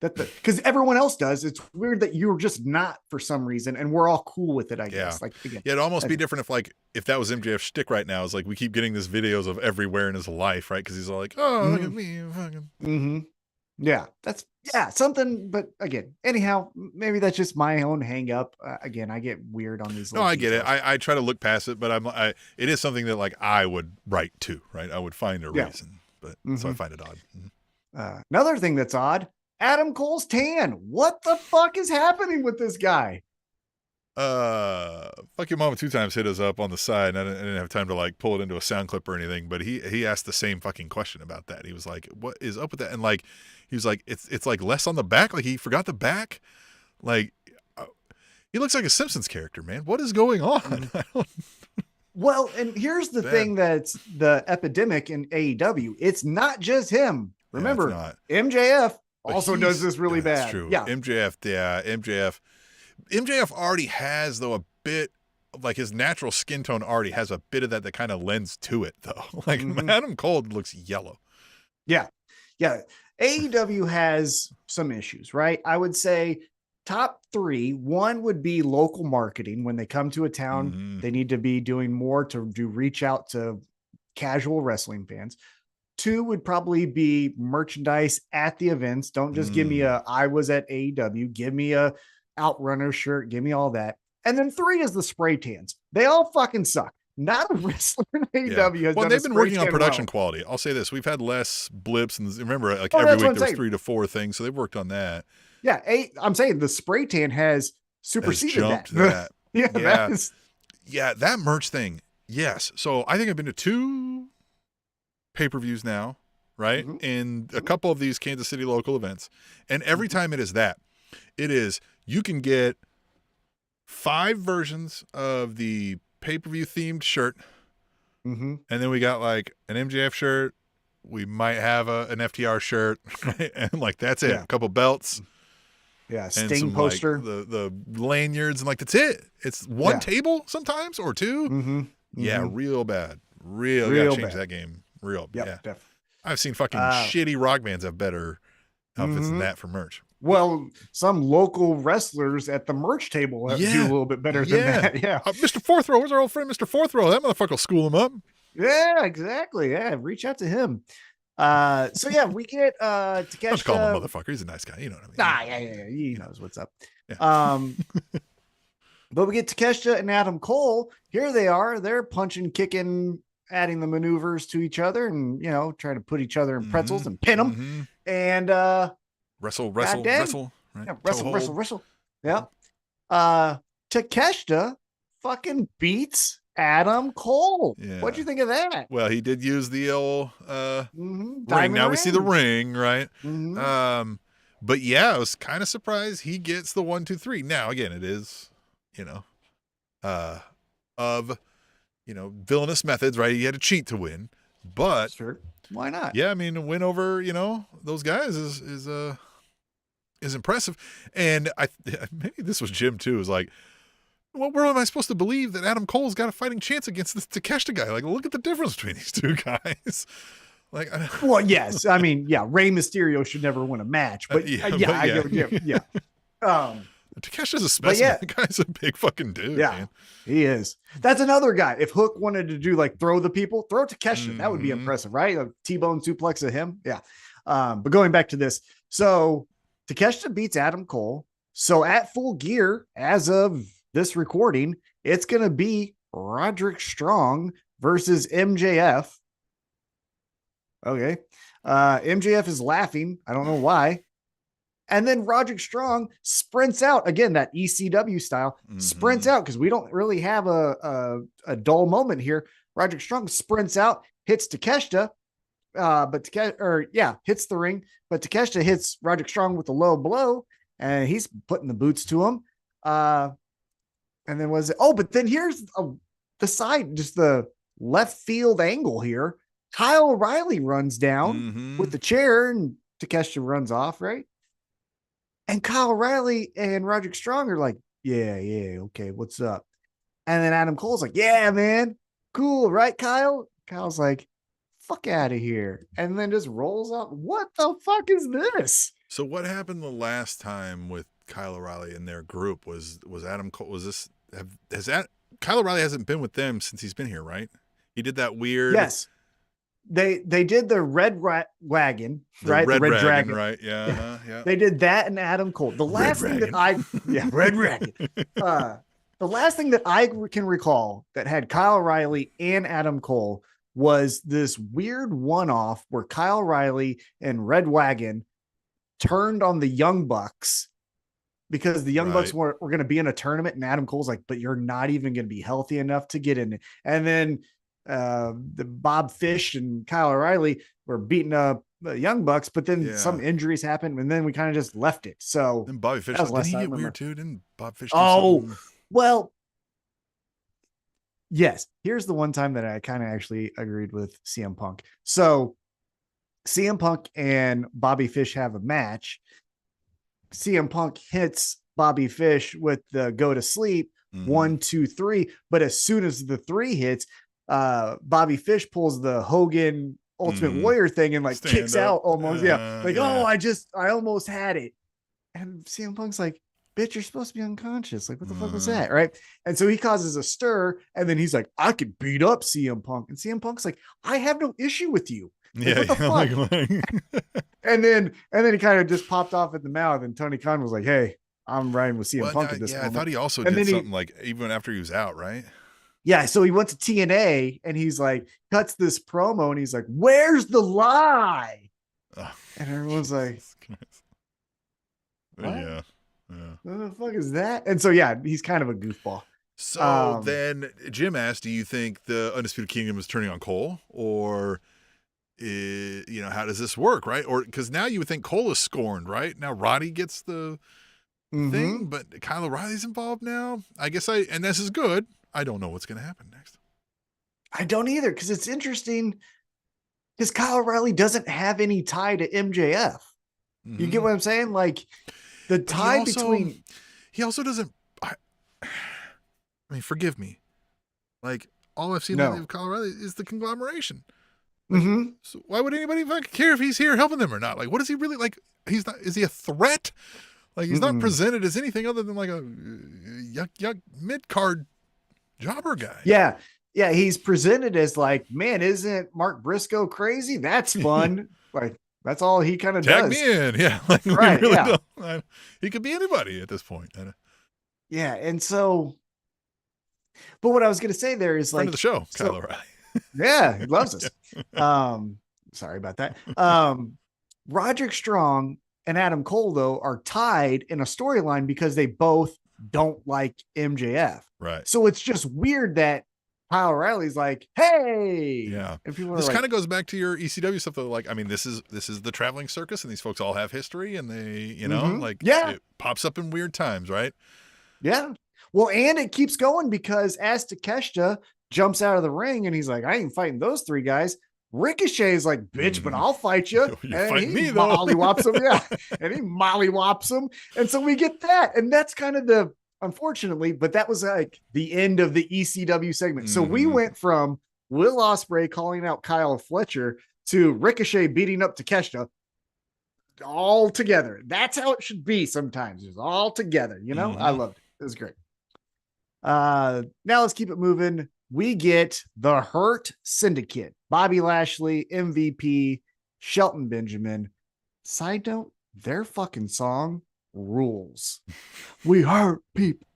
because everyone else does. It's weird that you're just not for some reason, and we're all cool with it, I guess. Like, again, it'd almost be different if that was MJF's shtick right now. Is like we keep getting these videos of everywhere in his life, right? Because he's all like, oh, look at me. Fucking. Yeah, that's something. But again, anyhow, maybe that's just my own hang up. Again, I get weird on these. No, I get it. I try to look past it, but it is something that like I would write too, right? I would find a reason, but so I find it odd. Another thing that's odd. Adam Cole's tan. What the fuck is happening with this guy? Fuck Your Mama 2 times hit us up on the side, and I didn't have time to like pull it into a sound clip or anything, but he asked the same fucking question about that. He was like, what is up with that? And like, he was like, it's like less on the back. Like he forgot the back. Like he looks like a Simpsons character, man. What is going on? Well, and here's the thing that's the epidemic in AEW. It's not just him. Remember, MJF also does this really bad. That's true. Yeah. MJF already has, though, a bit of like his natural skin tone already has a bit of that kind of lends to it, though. Like Adam Cole looks yellow. Yeah. AEW has some issues, right? I would say top 3. One would be local marketing. When they come to a town, they need to be doing more to reach out to casual wrestling fans. 2 would probably be merchandise at the events. Don't just give me I was at AEW. Give me a Outrunner shirt. Give me all that. And then 3 is the spray tans. They all fucking suck. Not a wrestler in AEW has well, they've been working on production quality. I'll say this. We've had less blips. And remember, like every week there's 3 to 4 things. So they've worked on that. Yeah. I'm saying the spray tan has superseded that. That merch thing. Yes. So I think I've been to 2 pay-per-views now, right? And a couple of these Kansas City local events. And every time it is you can get 5 versions of the pay-per-view themed shirt. And then we got like an MJF shirt. We might have an FTR shirt, right? And like that's it. A couple belts. Yeah, Sting poster. Like, the lanyards, and like that's it. It's one table sometimes or 2. Yeah, real bad. Real gotta change that game. Real. Definitely. I've seen fucking shitty rock bands have better outfits than that for merch. Well, some local wrestlers at the merch table do a little bit better than that. Yeah. Mr. Fourth Row, where's our old friend Mr. Fourth Row? That motherfucker will school him up. Yeah, exactly. Yeah, reach out to him. So yeah, we get Takeshita. Don't call him a motherfucker. He's a nice guy. You know what I mean? Yeah. He knows what's up. Yeah. But we get Takeshita and Adam Cole. Here they are. They're punching, kicking, adding the maneuvers to each other, and trying to put each other in pretzels and pin them. And wrestle. Right? Yeah, wrestle. Yeah. Takeshita fucking beats Adam Cole. Yeah. What'd you think of that? Well, he did use the old ring. Now we see the ring, right? But yeah, I was kind of surprised he gets the 1, 2, 3. Now again, it is, villainous methods, right? He had to cheat to win, but sure, why not? Yeah, I mean, a win over those guys is impressive. And maybe this was Jim too. Is like, what world am I supposed to believe that Adam Cole's got a fighting chance against this Takeshita guy? Like, look at the difference between these 2 guys. Like, well, yes, I mean, Rey Mysterio should never win a match, but yeah. Takesha's a specimen. That guy's a big fucking dude. Yeah, man. He is. That's another guy. If Hook wanted to do like throw the people, throw Takesha. That would be impressive, right? A T-bone suplex of him. Yeah. But going back to this, so Takeshita beats Adam Cole. So at Full Gear, as of this recording, it's going to be Roderick Strong versus MJF. Okay. MJF is laughing. I don't know why. And then Roderick Strong sprints out again, that ECW style sprints out, because we don't really have a dull moment here. Roderick Strong sprints out, hits Takeshita, hits the ring, but Takeshita hits Roderick Strong with a low blow, and he's putting the boots to him. And then but then here's the side, just the left field angle here. Kyle O'Reilly runs down with the chair, and Takeshita runs off, right? And Kyle O'Reilly and Roderick Strong are like, yeah, okay, what's up? And then Adam Cole's like, yeah, man, cool, right, Kyle? Kyle's like, fuck out of here. And then just rolls out. What the fuck is this? So what happened the last time with Kyle O'Reilly and their group? Was Adam Cole? Was this has that Kyle O'Reilly hasn't been with them since he's been here, right? He did that weird. Yes. They did the wagon, The right? red The red dragon, dragon. right? Yeah, yeah. They did that and Adam Cole. The last thing that red dragon. The last thing that I can recall that had Kyle O'Reilly and Adam Cole was this weird one-off where Kyle O'Reilly and Red Wagon turned on the Young Bucks because the Young Bucks were going to be in a tournament, and Adam Cole's like, but you're not even going to be healthy enough to get in it. And then the Bob Fish and Kyle O'Reilly were beating up the Young Bucks, but then some injuries happened, and then we kind of just left it. So then Bobby Fish, didn't he get weird too? Didn't Bob Fish do something? Well, yes. Here's the one time that I kind of actually agreed with CM Punk. So CM Punk and Bobby Fish have a match. CM Punk hits Bobby Fish with the go to sleep, 1, 2, 3. But as soon as the 3 hits, Bobby Fish pulls the Hogan Ultimate Warrior thing and like kicks out almost. I almost had it. And CM Punk's like, bitch, you're supposed to be unconscious. Like, what the fuck was that? Right. And so he causes a stir, and then he's like, I could beat up CM Punk. And CM Punk's like, I have no issue with you. Like, what the fuck? And then he kind of just popped off at the mouth, and Tony Khan was like, hey, I'm riding with CM Punk at this moment. I thought he also did something like even after he was out, right? Yeah, so he went to TNA, and he's like, cuts this promo, and he's like, where's the lie? And everyone's like, what? Yeah. What the fuck is that? And so, yeah, he's kind of a goofball. So then Jim asked, do you think the Undisputed Kingdom is turning on Cole, or how does this work, right? Or because now you would think Cole is scorned, right? Now Roddy gets the thing, but Kyle O'Reilly's involved now. I guess and this is good. I don't know what's going to happen next. I don't either, because it's interesting because Kyle O'Reilly doesn't have any tie to MJF. You get what I'm saying? Like the tie between. He also doesn't. I mean, forgive me. Like all I've seen of Kyle O'Reilly is the conglomeration. Like, so why would anybody fucking care if he's here helping them or not? Like, what is he really like? He's not. Is he a threat? Like, he's not presented as anything other than like a yuck mid card jobber guy. Yeah. He's presented as like, man, isn't Mark Briscoe crazy? That's fun. Like, that's all he kind of does. Tag me in. Yeah. Like, right. Really don't. He could be anybody at this point. Yeah. And so, but what I was going to say there is friend like of the show, Kyle O'Reilly. Yeah, he loves us. Sorry about that. Roderick Strong and Adam Cole, though, are tied in a storyline because they both don't like MJF. Right. So it's just weird that Kyle O'Reilly's like, hey. Yeah. And people are this like, kind of goes back to your ECW stuff, though. Like, I mean, this is the traveling circus, and these folks all have history, and they, it pops up in weird times, right? Yeah. Well, and it keeps going because as Takeshita jumps out of the ring and he's like, I ain't fighting those 3 guys. Ricochet's like, bitch, but I'll fight you. You're and he mollywops him. Yeah. And he mollywops him. And so we get that. And that's kind of unfortunately, but that was like the end of the ECW segment. So we went from Will Ospreay calling out Kyle Fletcher to Ricochet beating up Takeshita all together. That's how it should be sometimes. It's all together, I loved it. It was great. Now let's keep it moving. We get the Hurt Syndicate, Bobby Lashley, MVP, Shelton Benjamin. Side note, their fucking song rules. We hurt people.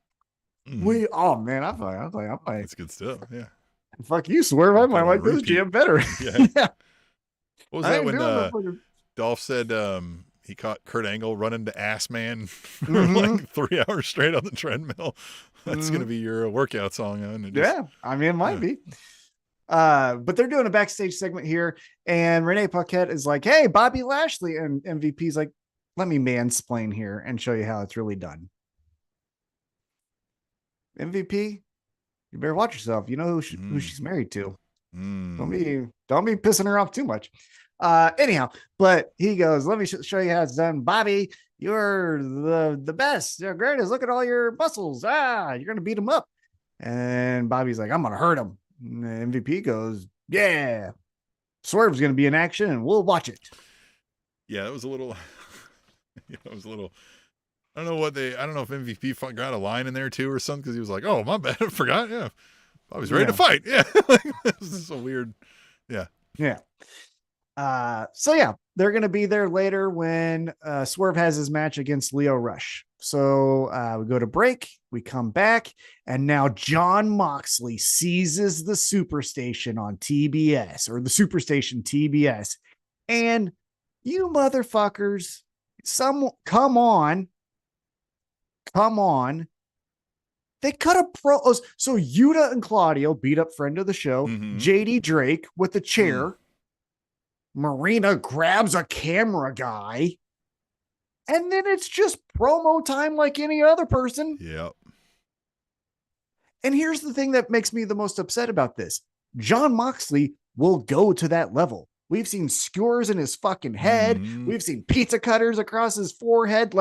Oh man, I'm like, that's good stuff. Yeah. Fuck you, Swerve. I might like this jam better. Yeah. What was that when Dolph said he caught Kurt Angle running to Ass Man for like 3 hours straight on the treadmill? That's going to be your workout song. I mean, it might be. But they're doing a backstage segment here, and Renee Paquette is like, hey, Bobby Lashley. And MVP's like, let me mansplain here and show you how it's really done. MVP, you better watch yourself. You know who she's married to. Don't be pissing her off too much. Anyhow, but he goes, let me show you how it's done. Bobby, you're the best. You're greatest. Look at all your muscles. You're going to beat him up. And Bobby's like, I'm going to hurt him. And the MVP goes, yeah, Swerve's going to be in action and we'll watch it. Yeah, it was a little It was a little. I don't know if MVP got a line in there too or something because he was like, "Oh, my bad, I forgot." Yeah, I was ready to fight. Yeah, this is so weird. Yeah. Yeah. So yeah, they're gonna be there later when Swerve has his match against Leo Rush. So we go to break, we come back, and now John Moxley seizes the Superstation on TBS or the Superstation TBS, and you motherfuckers, come on. They cut a pro. So Yuta and Claudio beat up friend of the show, JD Drake with the chair. Marina grabs a camera guy. And then it's just promo time like any other person. Yep. And here's the thing that makes me the most upset about this. John Moxley will go to that level. We've seen skewers in his fucking head. We've seen pizza cutters across his forehead.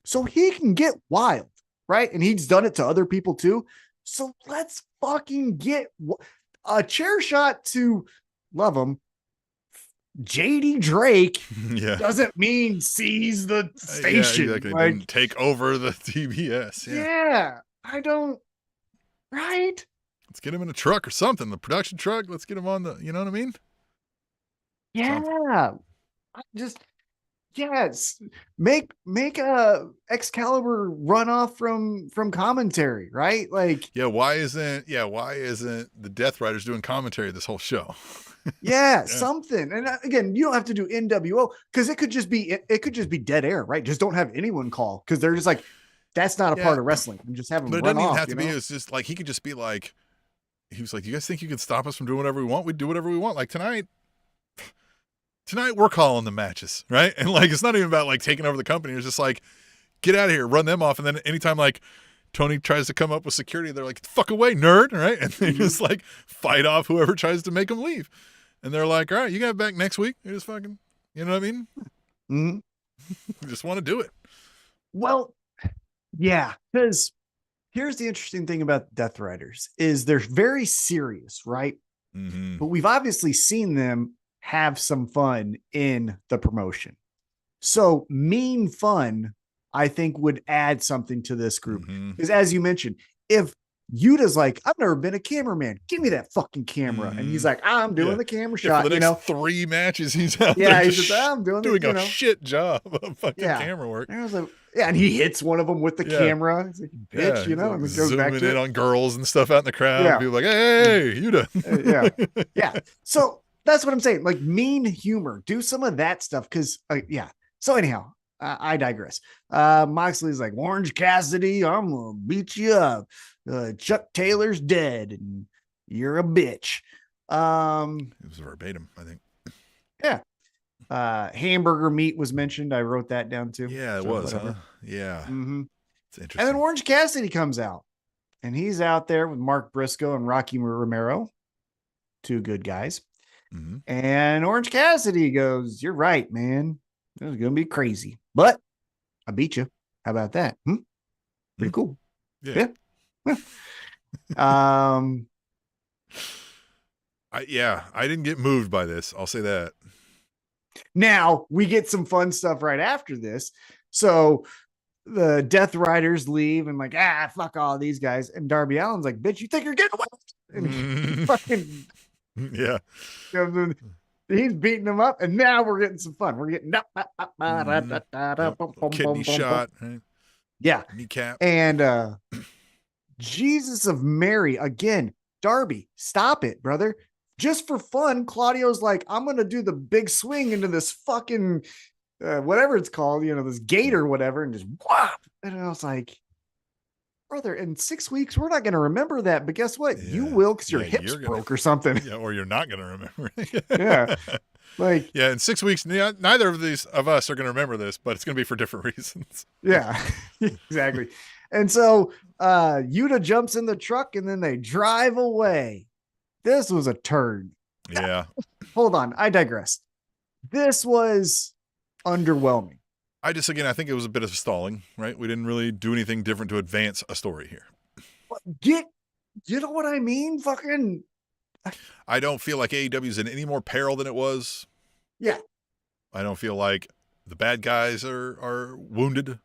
So he can get wild, right? And he's done it to other people too. So let's fucking get a chair shot to love him. JD Drake doesn't mean seize the station. Yeah, exactly. Didn't take over the TBS. Yeah, I don't. Right? Let's get him in a truck or something. The production truck. Let's get him on the. You know what I mean? Yeah. Yes. Make a Excalibur run off from commentary, right? Why isn't the Death Riders doing commentary this whole show? Yeah, something. And again, you don't have to do NWO because it could just be dead air, right? Just don't have anyone call because they're just like, that's not a part of wrestling. And just have them. But it run doesn't even off, have to be. It's just like he could just be like, he was like, "You guys think you can stop us from doing whatever we want? We do whatever we want." Like tonight we're calling the matches, right? And it's not even about taking over the company. It's just like, get out of here, run them off, and then anytime Tony tries to come up with security, they're like, "Fuck away, nerd!" Right? And they just fight off whoever tries to make them leave. And they're like, "All right, you got it back next week." You just fucking, you know what I mean? You just want to do it. Well, yeah, because here's the interesting thing about Death Riders is they're very serious, right? But we've obviously seen them have some fun in the promotion. So mean fun, I think, would add something to this group. Because as you mentioned, if Yuta's like, "I've never been a cameraman. Give me that fucking camera." And he's like, "I'm doing the camera shot." For the next 3 matches, he's out there. He's just, "I'm doing a shit job of fucking camera work. And I was like, and he hits one of them with the camera. He's like, "Bitch," and then goes zooming back to in on girls and stuff out in the crowd. And people like, "Hey, Yuta." Yeah. So that's what I'm saying. Mean humor. Do some of that stuff. Because So anyhow, I digress. Moxley's like, "Orange Cassidy, I'm gonna beat you up. Chuck Taylor's dead and you're a bitch." It was verbatim, I think. Yeah. Hamburger meat was mentioned. I wrote that down too. Yeah, it was, huh? Yeah. It's interesting. And then Orange Cassidy comes out, and he's out there with Mark Briscoe and Rocky Romero, 2 good guys. And Orange Cassidy goes, "You're right, man. It was gonna be crazy, but I beat you. How about that? Pretty cool." Yeah. I didn't get moved by this. I'll say that. Now we get some fun stuff right after this. So the Death Riders leave and fuck all these guys. And Darby Allin's like, "Bitch, you think you're getting away?" And he fucking he's beating them up. And now we're getting some fun. We're getting kidney shot. Yeah. Kneecap. And Jesus of Mary again. Darby, stop it, brother. Just for fun, Claudio's like, "I'm going to do the big swing into this fucking, whatever it's called, this gate or whatever," and just whop. And I was like, "Brother, in 6 weeks, we're not going to remember that. But guess what? You will, because your hips broke or something." Yeah, or you're not going to remember. In 6 weeks, neither of us are going to remember this, but it's going to be for different reasons. Yeah, exactly. And so Yuta jumps in the truck and then they drive away. This was a turd. Yeah. Hold on. I digress. This was underwhelming. I think it was a bit of stalling, right? We didn't really do anything different to advance a story here. You know what I mean? Fucking. I don't feel like AEW is in any more peril than it was. Yeah. I don't feel like The bad guys are wounded.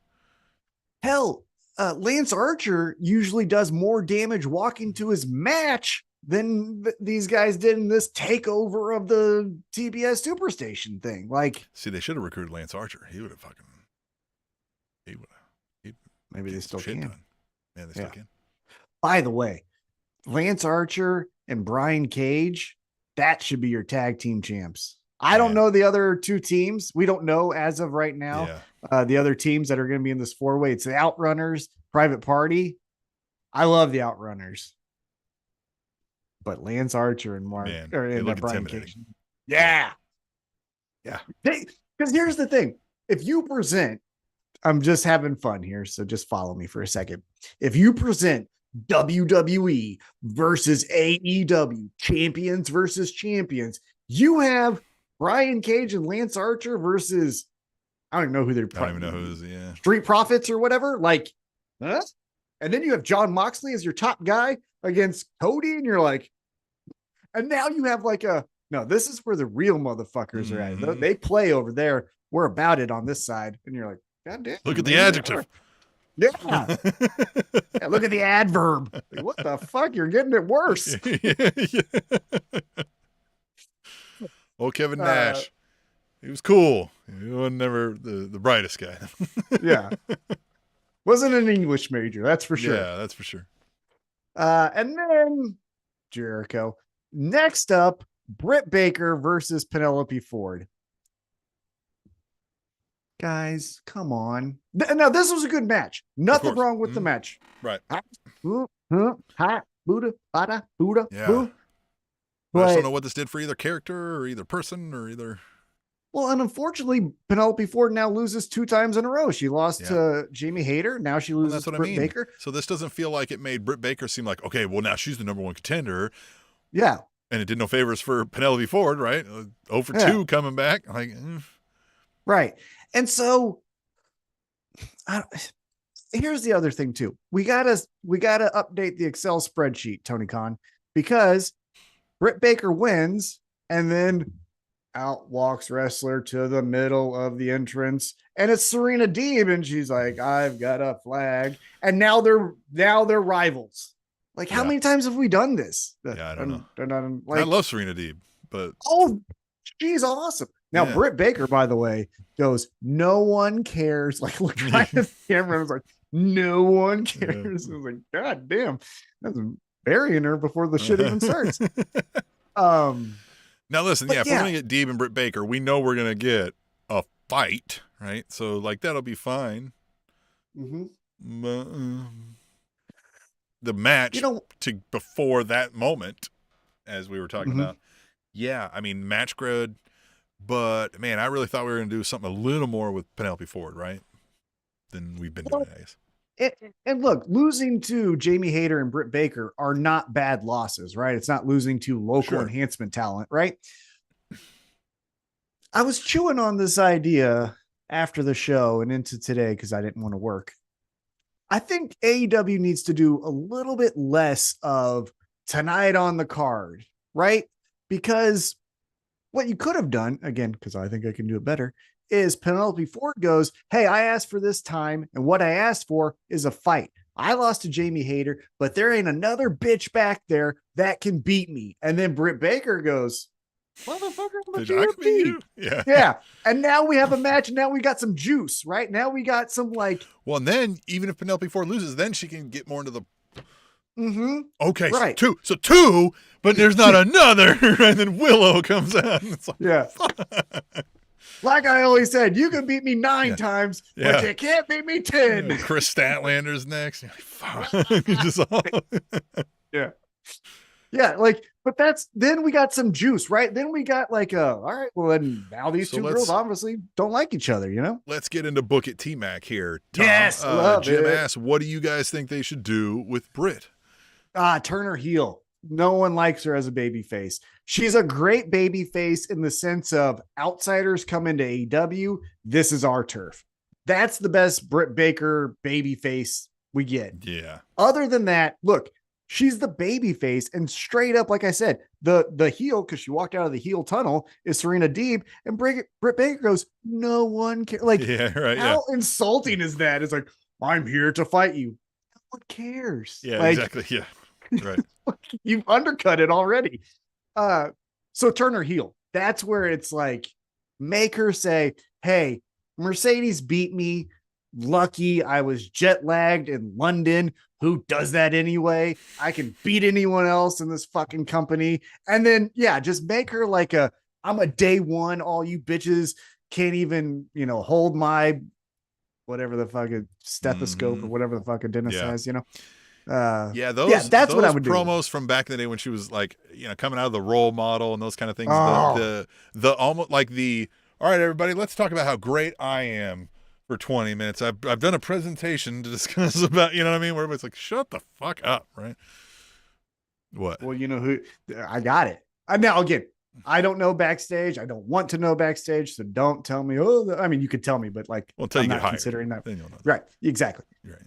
Hell, Lance Archer usually does more damage walking to his match than these guys did in this takeover of the TBS Superstation thing. Like, see, they should have recruited Lance Archer. He would have fucking. Maybe they still can. Done. Yeah, they still can. By the way, Lance Archer and Brian Cage, that should be your tag team champs. I don't know the other two teams. We don't know as of right now. The other teams that are going to be in this 4-way. It's the Outrunners, Private Party. I love the Outrunners. But Lance Archer and Brian Cage. Yeah. Because here's the thing. If you present, I'm just having fun here, so just follow me for a second. If you present WWE versus AEW, champions versus champions, you have Brian Cage and Lance Archer versus, I don't even know who they're. I don't even know who's, Street Profits or whatever. Like, huh? And then you have John Moxley as your top guy against Cody, and you're like, and now you have like no, this is where the real motherfuckers are at. They play over there. We're about it on this side, and you're like, God damn. Look at the adjective. Yeah. Look at the adverb. Like, what the fuck? You're getting it worse. Oh, Kevin Nash. He was cool. He was never the brightest guy. Yeah. Wasn't an English major, that's for sure. Yeah, that's for sure. And then Jericho. Next up, Britt Baker versus Penelope Ford. Guys, come on. Now, this was a good match. Nothing wrong with the match. Right. Hot, Buddha, Bada, Buddha. Yeah. I just don't know what this did for either character or either person or either. Well, and unfortunately, Penelope Ford now loses 2 times in a row. She lost to Jamie Hayter. Now she loses to Britt Baker. So this doesn't feel like it made Britt Baker seem like, okay, well, now she's the number 1 contender. Yeah. And it did no favors for Penelope Ford, right? 0 for 2 coming back. Like, Right. And so here's the other thing too. We gotta update the Excel spreadsheet, Tony Khan, because Britt Baker wins and then out walks wrestler to the middle of the entrance, and it's Serena Deeb, and she's like, I've got a flag. And now they're rivals. Like, how many times have we done this? Yeah, I don't know. They're not like, I love Serena Deeb, but she's awesome. Now, Britt Baker, by the way, goes, no one cares. Like, look right at the camera and was like, no one cares. I was like, God damn, that's burying her before the shit even starts. Now listen, if we're gonna get Deeb and Britt Baker, we know we're gonna get a fight, right? So like that'll be fine. Mm-hmm. The match to before that moment, as we were talking about, I mean, match grid. But man, I really thought we were going to do something a little more with Penelope Ford, right? Than we've been doing, I guess. And look, losing to Jamie Hayter and Britt Baker are not bad losses, right? It's not losing to local enhancement talent, right? I was chewing on this idea after the show and into today because I didn't want to work. I think AEW needs to do a little bit less of tonight on the card, right? Because what you could have done, again, because I think I can do it better, is Penelope Ford goes, hey, I asked for this time, and what I asked for is a fight. I lost to Jamie Hayter, but there ain't another bitch back there that can beat me. And then Britt Baker goes, motherfucker, yeah. And now we have a match, and now we got some juice, right? Now we got some like. Well, and then even if Penelope Ford loses, then she can get more into the. Okay, right. So two, but there's not another, and then Willow comes out. And it's like, like I always said, you can beat me 9 times, but you can't beat me 10. Chris Statlander's next. Like, but then we got some juice, right? Then we got like all right, well then now these two girls obviously don't like each other, you know? Let's get into Book It T-Mac here, Tom. Yes, love Jim it. asks, what do you guys think they should do with Britt? Turn her heel. No one likes her as a baby face. She's a great baby face in the sense of outsiders come into AEW. This is our turf. That's the best Britt Baker baby face we get. Yeah. Other than that, look, she's the baby face, and straight up, like I said, the heel, because she walked out of the heel tunnel, is Serena Deeb, and Britt Baker goes, no one cares. Like, Yeah, right. how insulting is that? It's like, I'm here to fight you. No one cares. Yeah, like, exactly. Yeah, right. You've undercut it already. So turn her heel. That's where it's like, make her say, hey, Mercedes beat me. Lucky I was jet lagged in London. Who does that anyway? I can beat anyone else in this fucking company. And then, yeah, just make her like I'm a day one. All you bitches can't even, hold my whatever the fucking stethoscope or whatever the fuck a dentist has, that's what I would do. Promos from back in the day when she was like, coming out of the role model and those kind of things. Oh. The almost like all right, everybody, let's talk about how great I am for 20 minutes. I've done a presentation to discuss about, you know what I mean? Where it's like, shut the fuck up, right? What? Well, who I got it. Now again, I don't know backstage. I don't want to know backstage, so don't tell me. I mean, you could tell me, but like, until I'm you not get hired, considering that. Then you'll know. Right? Exactly. Right.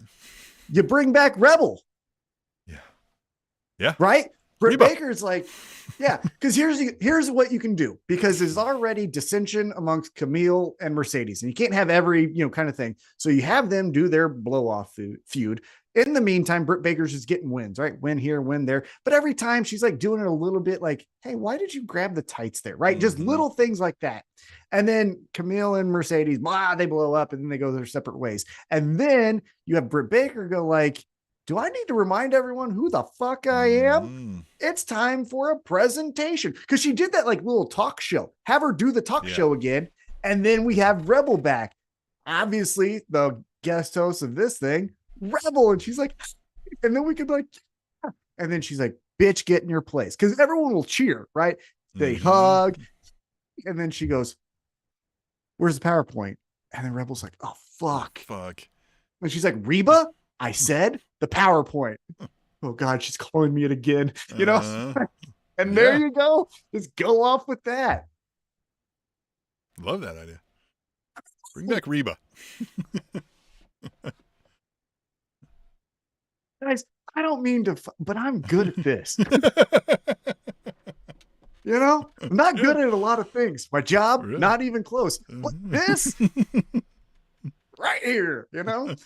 You bring back Rebel. Yeah. Right. Britt Reba. Baker's like, yeah, because here's what you can do, because there's already dissension amongst Camille and Mercedes, and you can't have every kind of thing. So you have them do their blow off feud. In the meantime, Britt Baker's just getting wins, right? Win here, win there. But every time she's like doing it a little bit like, hey, why did you grab the tights there? Right? Just little things like that. And then Camille and Mercedes, they blow up and then they go their separate ways. And then you have Britt Baker go like, do I need to remind everyone who the fuck I am? It's time for a presentation. Because she did that like little talk show. Have her do the talk show again. And then we have Rebel back. Obviously, the guest host of this thing, Rebel. And she's like, and then we could be like, yeah. And then she's like, bitch, get in your place. Because everyone will cheer, right? They hug. And then she goes, where's the PowerPoint? And then Rebel's like, oh, fuck. And she's like, Reba? I said the PowerPoint. Oh God, she's calling me it again. And there you go. Just go off with that. Love that idea. Bring back Reba. Guys, I don't mean to, but I'm good at this. I'm not good at a lot of things. My job, not even close. But this, right here, God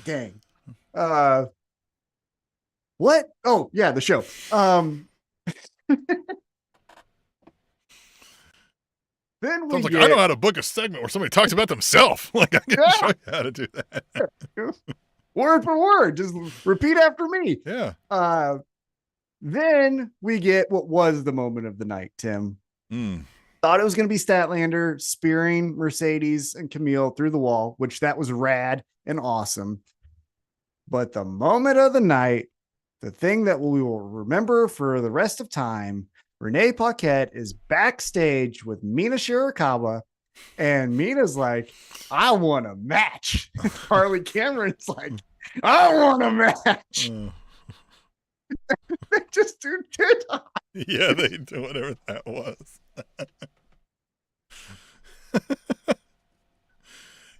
dang. What? Oh, yeah, the show. Then we I know how to book a segment where somebody talks about themselves. Like, I can show you how to do that. Word for word. Just repeat after me. Yeah. Then we get what was the moment of the night, Tim. Thought it was going to be Statlander spearing Mercedes and Camille through the wall, which that was rad and awesome. But the moment of the night, the thing that we will remember for the rest of time, Renee Paquette is backstage with Mina Shirakawa, and Mina's like, I want a match. Harley Cameron's like, I want a match. They just do TikTok. Yeah, they do whatever that was.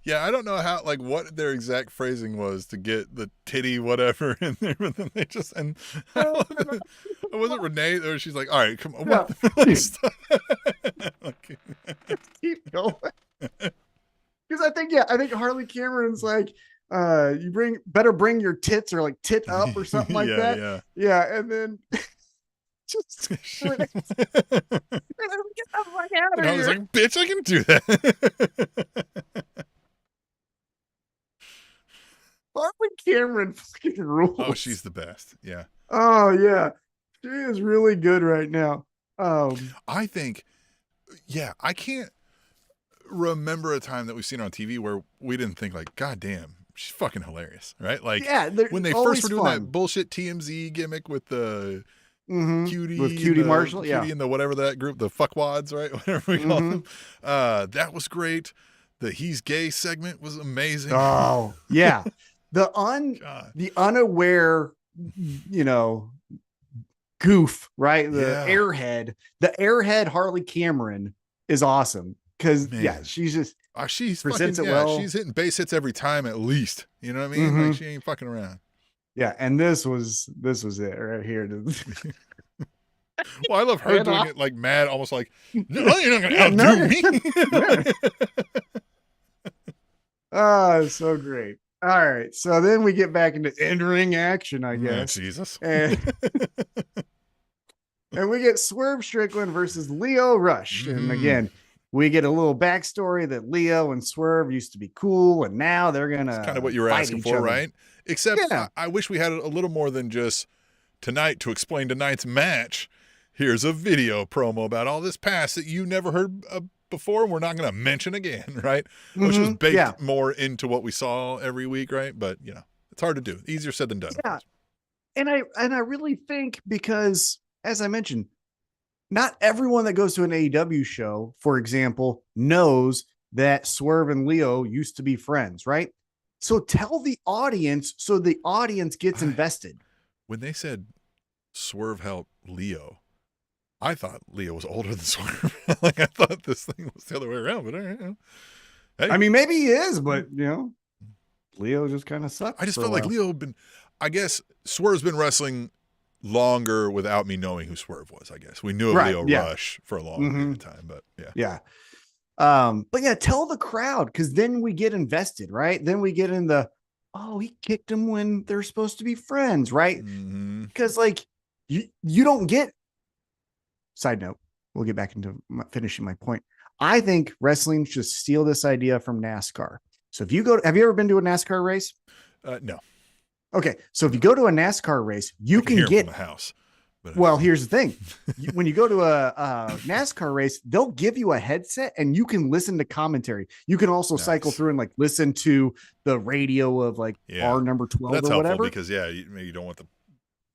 Yeah, I don't know how, like, what their exact phrasing was to get the titty whatever in there, but then they just, and was it Renee? Or she's like, all right, come on. Yeah. Okay. Keep going. Because I think Harley Cameron's like, you better bring your tits or like tit up or something like that. Yeah. And then just get the fuck out of here. I was like, bitch, I can do that. Harley Cameron fucking rules. Oh, she's the best. Yeah. Oh yeah. She is really good right now. I think, I can't remember a time that we've seen her on TV where we didn't think like, God damn, she's fucking hilarious, right? Like, when they first were doing that bullshit TMZ gimmick with the cutie, with Cutie Marshall, cutie and the whatever that group, the fuckwads, right? Whatever we call them. That was great. The he's gay segment was amazing. Oh yeah, the unaware, goof, right? The airhead Harley Cameron is awesome because she's just she's presents fucking, it well. She's hitting base hits every time at least. You know what I mean? Like, she ain't fucking around. Yeah, and this was it right here. Well, I love her And doing I- it like mad, almost like, no, you're not Yeah, going to no, outdo me. oh, it's so great. All right, so then we get back into in-ring action, I Oh, guess, Jesus. and we get Swerve Strickland versus Leo Rush, and again, we get a little backstory that Leo and Swerve used to be cool, and now they're gonna It's kind of what you were fight asking each for, other. right? Except Yeah. I wish we had a little more than just tonight to explain tonight's match. Here's a video promo about all this past that you never heard before, and we're not going to mention again, right? Which was baked more into what we saw every week, right? But, you know, it's hard to do. Easier said than done. Yeah. And I really think, because as I mentioned, not everyone that goes to an AEW show, for example, knows that Swerve and Leo used to be friends, right? So tell the audience so the audience gets invested. When they said Swerve helped Leo, I thought Leo was older than Swerve. Like, I thought this thing was the other way around, but hey. I mean, maybe he is, but you know, Leo just kind of sucks. I just felt like Leo had been, I guess Swerve's been wrestling longer without me knowing who Swerve was, I guess. We knew of Leo Rush for a long period of time, but yeah. Yeah. But yeah, tell the crowd, because then we get invested, right? Then we get in the, oh, he kicked him when they're supposed to be friends, right? Because like you don't get. Side note, we'll get back into finishing my point. I think wrestling should steal this idea from NASCAR. So if you go, have you ever been to a NASCAR race? No. Okay, so if you go to a NASCAR race, you can get from the house. But well, here's the thing: when you go to a NASCAR race, they'll give you a headset and you can listen to commentary. You can also cycle through and like listen to the radio of like R number 12 that's or helpful whatever. Because you don't want the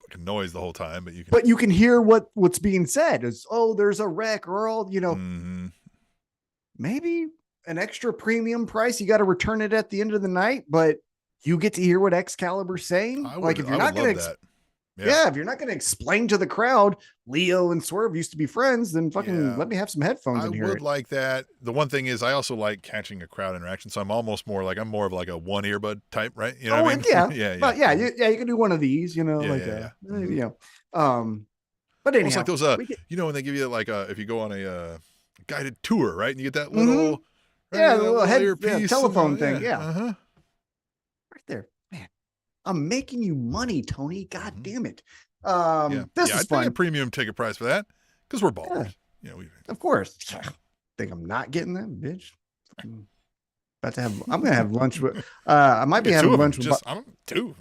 fucking noise the whole time, but you can hear what's being said. Is there's a wreck, or all maybe an extra premium price. You got to return it at the end of the night, but you get to hear what Excalibur's saying. If you're not going to, if you're not going to explain to the crowd, Leo and Swerve used to be friends, then fucking let me have some headphones in here. I would like that. The one thing is, I also like catching a crowd interaction, so I'm more of like a one earbud type, right? You know what I mean? But you can do one of these, you know, but anyhow, almost like those, when they give you like if you go on a guided tour, right? And you get that little, the little earpiece telephone thing, right there, man. I'm making you money, Tony. God damn it. This is I'd fun. pay a premium ticket price for that because we're ballers. Of course. Think I'm not getting that, bitch. I'm gonna have lunch with. I might be having lunch with. Two.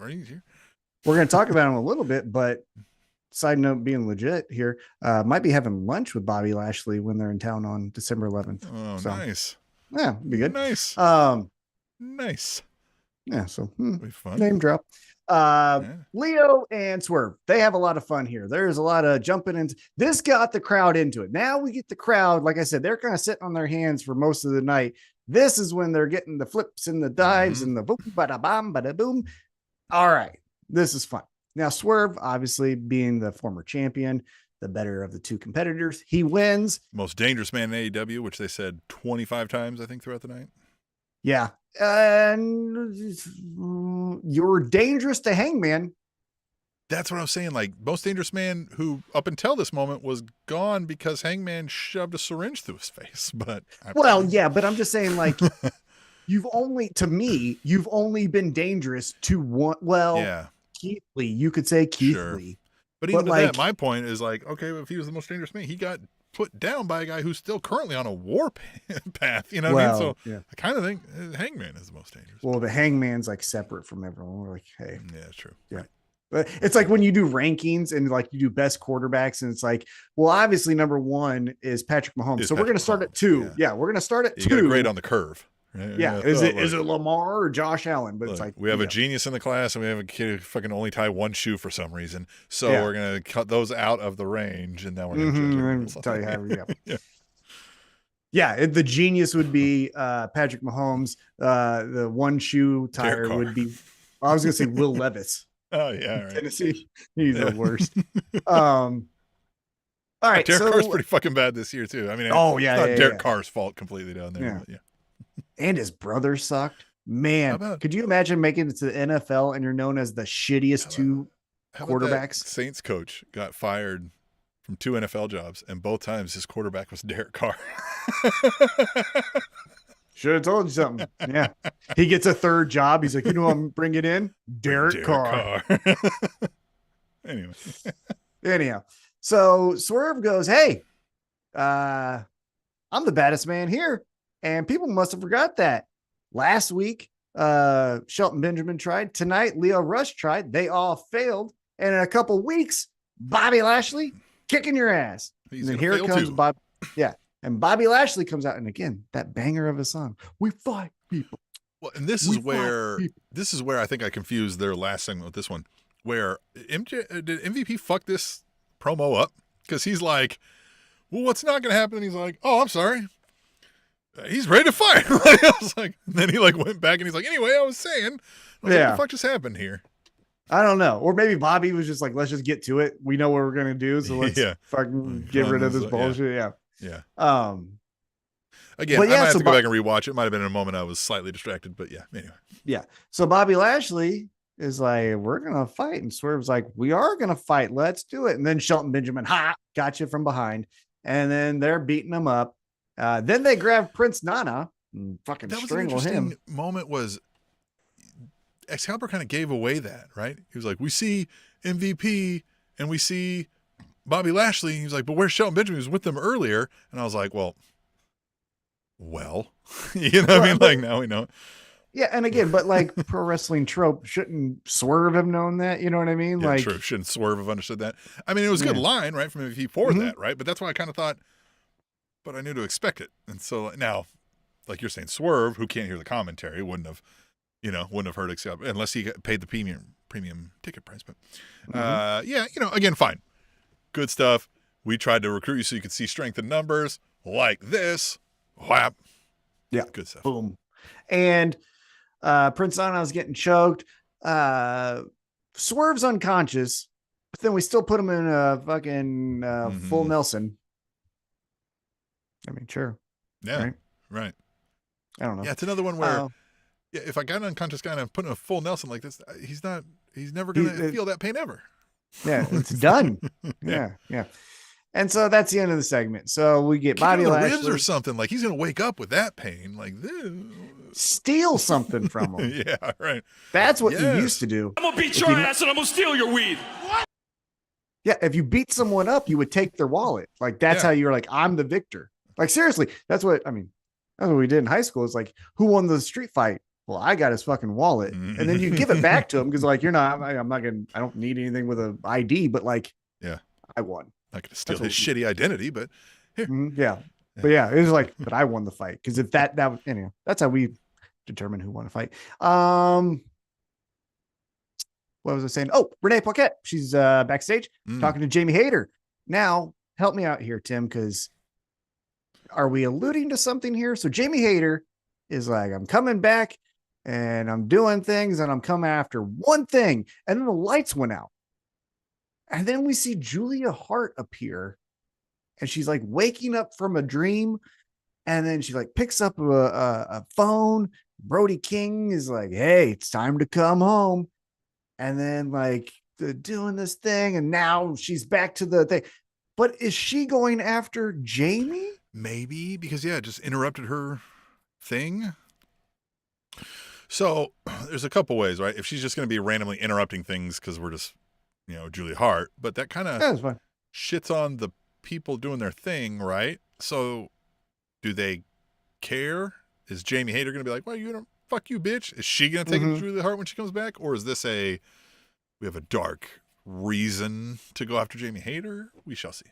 We're gonna talk about him a little bit, but side note, being legit here, might be having lunch with Bobby Lashley when they're in town on December 11th. Oh, so, nice. Yeah, be good. Nice. Nice. Yeah, so be fun. Name drop. Leo and Swerve, they have a lot of fun here. There's a lot of jumping into this, got the crowd into it. Now we get the crowd, like I said, they're kind of sitting on their hands for most of the night. This is when they're getting the flips and the dives and the boom, bada bam, bada boom. All right, this is fun. Now Swerve, obviously being the former champion, the better of the two competitors, he wins. Most dangerous man in AEW, which they said 25 times, I think, throughout the night. Yeah. And you're dangerous to Hangman. That's what I was saying. Like, most dangerous man, who up until this moment was gone because Hangman shoved a syringe through his face. But but I'm just saying, like, you've only been dangerous to one. Well, Keith Lee, you could say Keith Lee. But even that, my point is like, okay, if he was the most dangerous man, he got put down by a guy who's still currently on a war path. You know what I mean? So I kind of think Hangman is the most dangerous. Well, the Hangman's like separate from everyone. We're like, hey, it's true. Yeah. But it's like when you do rankings and like you do best quarterbacks, and it's like, well, obviously number one is Patrick Mahomes. So we're going to start at 2. Yeah. We're going to start at 2. You got a grade on the curve. Right? Yeah. Is it Lamar or Josh Allen? But it's like, we have a genius in the class and we have a kid who fucking only tie one shoe for some reason. So we're going to cut those out of the range. And now we're going to tell you how. The genius would be Patrick Mahomes. The one shoe tire would be, I was going to say Will Levis. Oh yeah, right. Tennessee. He's the worst. All right, Derek Carr's pretty fucking bad this year too. I mean, it's not Derek Carr's fault completely down there. But and his brother sucked. Man, could you imagine making it to the NFL and you're known as the shittiest two quarterbacks? Saints coach got fired from 2 NFL jobs, and both times his quarterback was Derek Carr. Should have told you something. Yeah. He gets a third job. He's like, you know what I'm bringing in? Derek Carr. Anyhow. So Swerve goes, hey, I'm the baddest man here. And people must have forgot that. Last week, Shelton Benjamin tried. Tonight, Leo Rush tried. They all failed. And in a couple weeks, Bobby Lashley kicking your ass. And then here comes Bob. Yeah. And Bobby Lashley comes out. And again, that banger of a song. We fight people. Well, and this is where I think I confused their last segment with this one, where did MVP fuck this promo up? Because he's like, well, what's not going to happen? And he's like, oh, I'm sorry. He's ready to fight. I was like, and then he like went back and he's like, anyway, I was saying, like, what the fuck just happened here? I don't know. Or maybe Bobby was just like, let's just get to it. We know what we're going to do. So let's fucking get rid of this bullshit. Yeah. Again, I might have to go back and rewatch it. Might have been in a moment I was slightly distracted, but yeah, anyway. Yeah. So Bobby Lashley is like, we're going to fight. And Swerve's like, we are going to fight. Let's do it. And then Shelton Benjamin, got you from behind. And then they're beating him up. Then they grab Prince Nana and fucking strangle him. Moment was Excalibur kind of gave away that, right? He was like, we see MVP and we see Bobby Lashley. He was like, but where's Shelton Benjamin? He was with them earlier. And I was like, well, you know what I mean? Like, now we know. Yeah. And again, but like pro wrestling trope, shouldn't Swerve have known that? You know what I mean? Yeah, like, true. Shouldn't Swerve have understood that? I mean, it was a good line, right? From MVP for that, right? But that's why I kind of thought, but I knew to expect it. And so now, like you're saying, Swerve, who can't hear the commentary, wouldn't have heard Excalibur unless he paid the premium ticket price. But again, fine. Good stuff. We tried to recruit you so you could see strength in numbers like this. Whap. Yeah. Good stuff. Boom. And Prince Nana was getting choked. Swerve's unconscious, but then we still put him in a fucking full Nelson. I mean, sure. Yeah. Right. I don't know. Yeah, it's another one where if I got an unconscious guy and I'm putting a full Nelson like this, he's never going to feel that pain ever. Yeah, it's done. Yeah. And so that's the end of the segment. So we get Bobby Lashley. Ribs or something. Like he's going to wake up with that pain. Like this. Steal something from him. Yeah, right. That's what you used to do. I'm going to beat your ass and I'm going to steal your weed. What? Yeah, if you beat someone up, you would take their wallet. Like that's how you're like, I'm the victor. Like seriously, that's what we did in high school. It's like, who won the street fight? Well, I got his fucking wallet. And then you give it back to him because like, I don't need anything with an ID, but like, I won. Not going to steal his shitty identity, but here. But yeah, it was like, but I won the fight. Because if that was, anyhow, that's how we determine who won a fight. What was I saying? Oh, Renee Paquette. She's backstage talking to Jamie Hayter. Now, help me out here, Tim, because are we alluding to something here? So Jamie Hayter is like, I'm coming back and I'm doing things and I'm coming after one thing. And then the lights went out. And then we see Julia Hart appear and she's like waking up from a dream. And then she like picks up a phone. Brody King is like, hey, it's time to come home. And then like doing this thing. And now she's back to the thing. But is she going after Jamie? Maybe because just interrupted her thing. So there's a couple ways, right? If she's just going to be randomly interrupting things because we're just, Julia Hart, but that kind of shits on the people doing their thing, right? So do they care? Is Jamie Hayter going to be like, well, fuck you, bitch? Is she going to take it to Julia Hart when she comes back? Or is this we have a dark reason to go after Jamie Hayter? We shall see.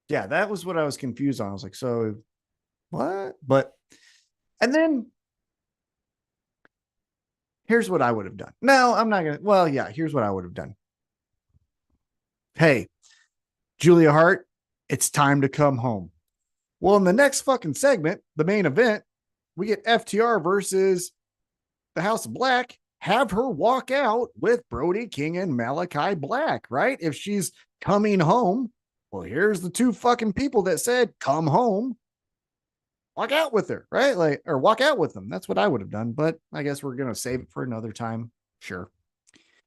Yeah, that was what I was confused on. I was like, so what? And then here's what I would have done. No, I'm not going to. Well, yeah, here's what I would have done. Hey, Julia Hart, it's time to come home. Well, in the next fucking segment, the main event, we get FTR versus the House of Black. Have her walk out with Brody King and Malachi Black, right? If she's coming home, well, here's the two fucking people that said, come home. walk out with her, right? Like, or walk out with them. That's what I would have done. But I guess we're going to save it for another time. Sure.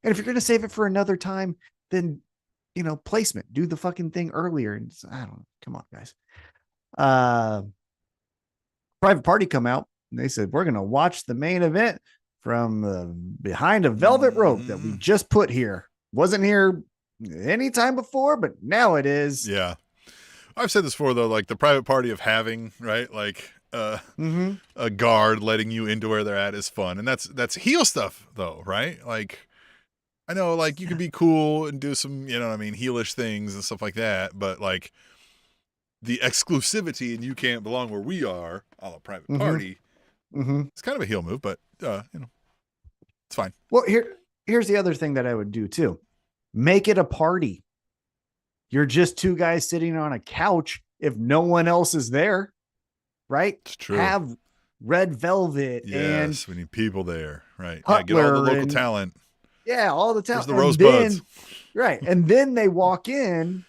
And if you're going to save it for another time, then, placement, do the fucking thing earlier. And I don't know. Come on, guys. Private Party come out and they said, we're going to watch the main event from behind a velvet rope that we just put here. Wasn't here anytime before, but now it is. Yeah. I've said this before though, like the Private Party of having, right? Like a guard letting you into where they're at is fun. And that's heel stuff though, right? Like I know like you can be cool and do some, heelish things and stuff like that, but like the exclusivity and you can't belong where we are, a la Private Party. It's kind of a heel move, but it's fine. Well, here's the other thing that I would do too. Make it a party. You're just two guys sitting on a couch if no one else is there, right? It's true. Have red velvet yes, we need people there, right? Cutler Yeah, get all the local talent. Yeah, all the talent. There's the rosebuds. Right. And then they walk in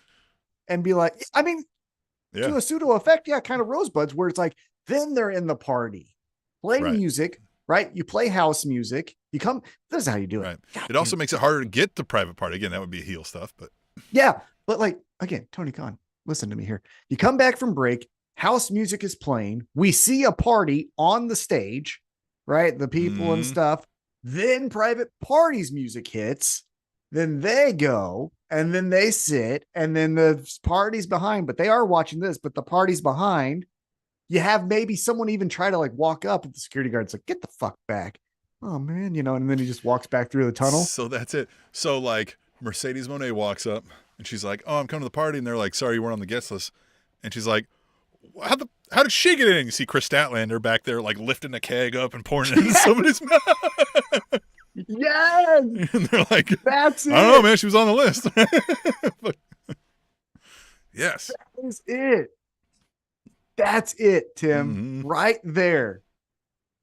and be like, to a pseudo effect, kind of rosebuds, where it's like, then they're in the party. Play music, right? You play house music. You come, this is how you do it. Right. It also makes it harder to get the Private Party. Again, that would be heel stuff, but. Yeah. But like, again, Tony Khan, listen to me here. You come back from break, house music is playing. We see a party on the stage, right? The people and stuff. Then Private Party's music hits. Then they go and then they sit and then the party's behind, but they are watching this, but the party's behind. You have maybe someone even try to like walk up and the security guard's like, get the fuck back. Oh man, and then he just walks back through the tunnel. So that's it. So like Mercedes Moné walks up and she's like, oh, I'm coming to the party. And they're like, sorry, you weren't on the guest list. And she's like, how did she get in? And you see Chris Statlander back there, like lifting a keg up and pouring it into somebody's mouth. Yes. And they're like, that's it. I don't know, man. She was on the list. But, yes. That is it. That's it, Tim. Right there.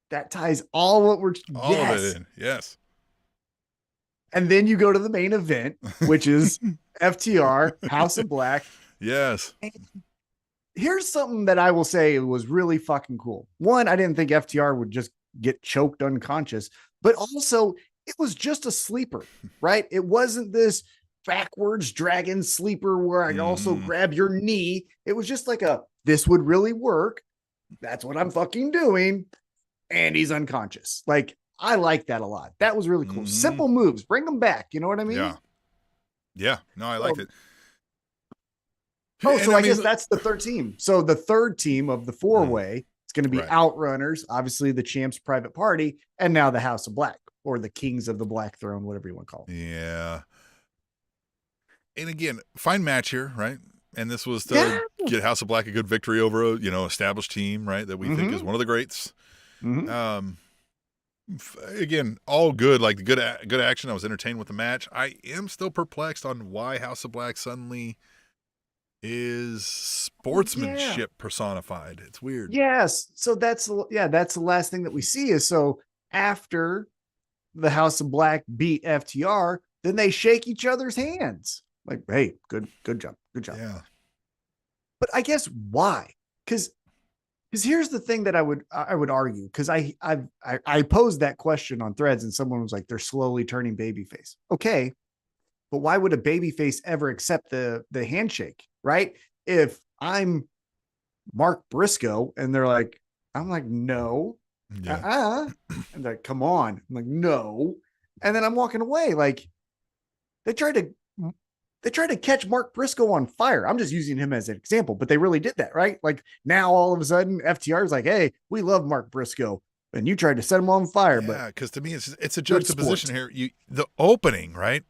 That ties all what we're all of it in. Yes. And then you go to the main event, which is FTR, House of Black. Yes. And here's something that I will say was really fucking cool. One, I didn't think FTR would just get choked unconscious, but also it was just a sleeper, right? It wasn't this backwards dragon sleeper where I also grab your knee. It was just like this would really work. That's what I'm fucking doing. And he's unconscious. Like, I like that a lot. That was really cool. Simple moves. Bring them back. You know what I mean? Yeah. Yeah. No, I liked it. Oh, so I guess that's the third team. So the third team of the four-way, it's going to be Outrunners, obviously the Champs Private Party, and now the House of Black, or the Kings of the Black Throne, whatever you want to call it. Yeah. And again, fine match here, right? And this was to get House of Black a good victory over a, established team, right? That we think is one of the greats. Again, all good, like good action. I was entertained with the match. I am still perplexed on why House of Black suddenly is sportsmanship personified. It's weird. Yes. So that's the last thing that we see is so after the House of Black beat FTR, then they shake each other's hands. Like, hey, good job. Good job. Yeah. But I guess why? Because here's the thing that I would argue, because I posed that question on Threads and someone was like, they're slowly turning babyface. Okay. But why would a babyface ever accept the handshake? Right? If I'm Mark Briscoe and they're like, I'm like, no, and they're like, come on. I'm like, no. And then I'm walking away. Like they tried to catch Mark Briscoe on fire. I'm just using him as an example, but they really did that, right? Like now all of a sudden FTR is like, hey, we love Mark Briscoe. And you tried to set him on fire. Yeah, because to me, it's a juxtaposition here. The opening, right?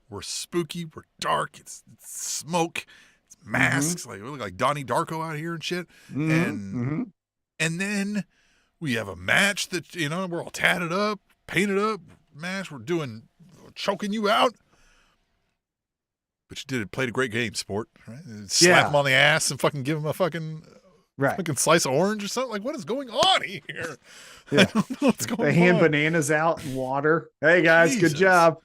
We're spooky, we're dark, it's smoke, it's masks, like we look like Donnie Darko out here and shit. And then we have a match that, we're all tatted up, painted up, match, we're choking you out. But you played a great game, sport, right? Slap him on the ass and fucking give him a fucking slice of orange or something. Like, what is going on here? Yeah. I don't know what's going on. They hand bananas out in water. Hey guys, good job.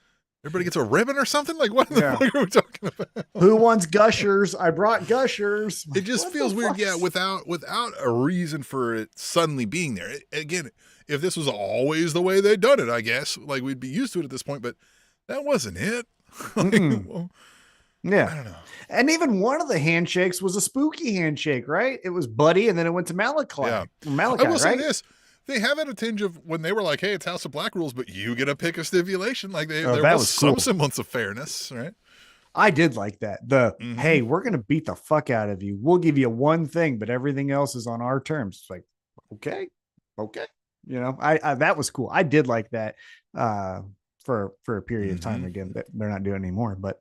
Everybody gets a ribbon or something? Like, what in the fuck are we talking about? Who wants gushers? I brought gushers. It just feels weird, yeah, without a reason for it suddenly being there. Again, if this was always the way they'd done it, I guess, like, we'd be used to it at this point, but that wasn't it. Well, yeah. I don't know. And even one of the handshakes was a spooky handshake, right? It was Buddy, and then it went to Malachi. Yeah. Malachi, I will say right? this. They have had a tinge of when they were like, hey, it's House of Black rules, but you get to pick a stipulation. Like, there was some cool. semblance of fairness, right? I did like that. Hey, we're going to beat the fuck out of you. We'll give you one thing, but everything else is on our terms. It's like, okay. You know, I that was cool. I did like that for a period of time. Again, that they're not doing anymore. But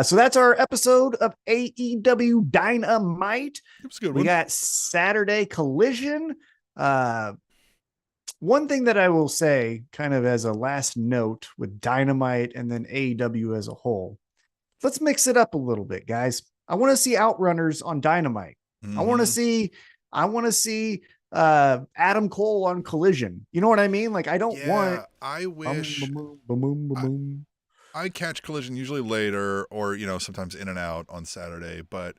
so that's our episode of AEW Dynamite. It was a good We one. got Saturday Collision. One thing that I will say, kind of as a last note with Dynamite and then AEW as a whole, let's mix it up a little bit, guys. I want to see Outrunners on Dynamite. I want to see Adam Cole on Collision. You know what I mean? Like, I don't want. I wish I catch Collision usually later, or sometimes in and out on Saturday, but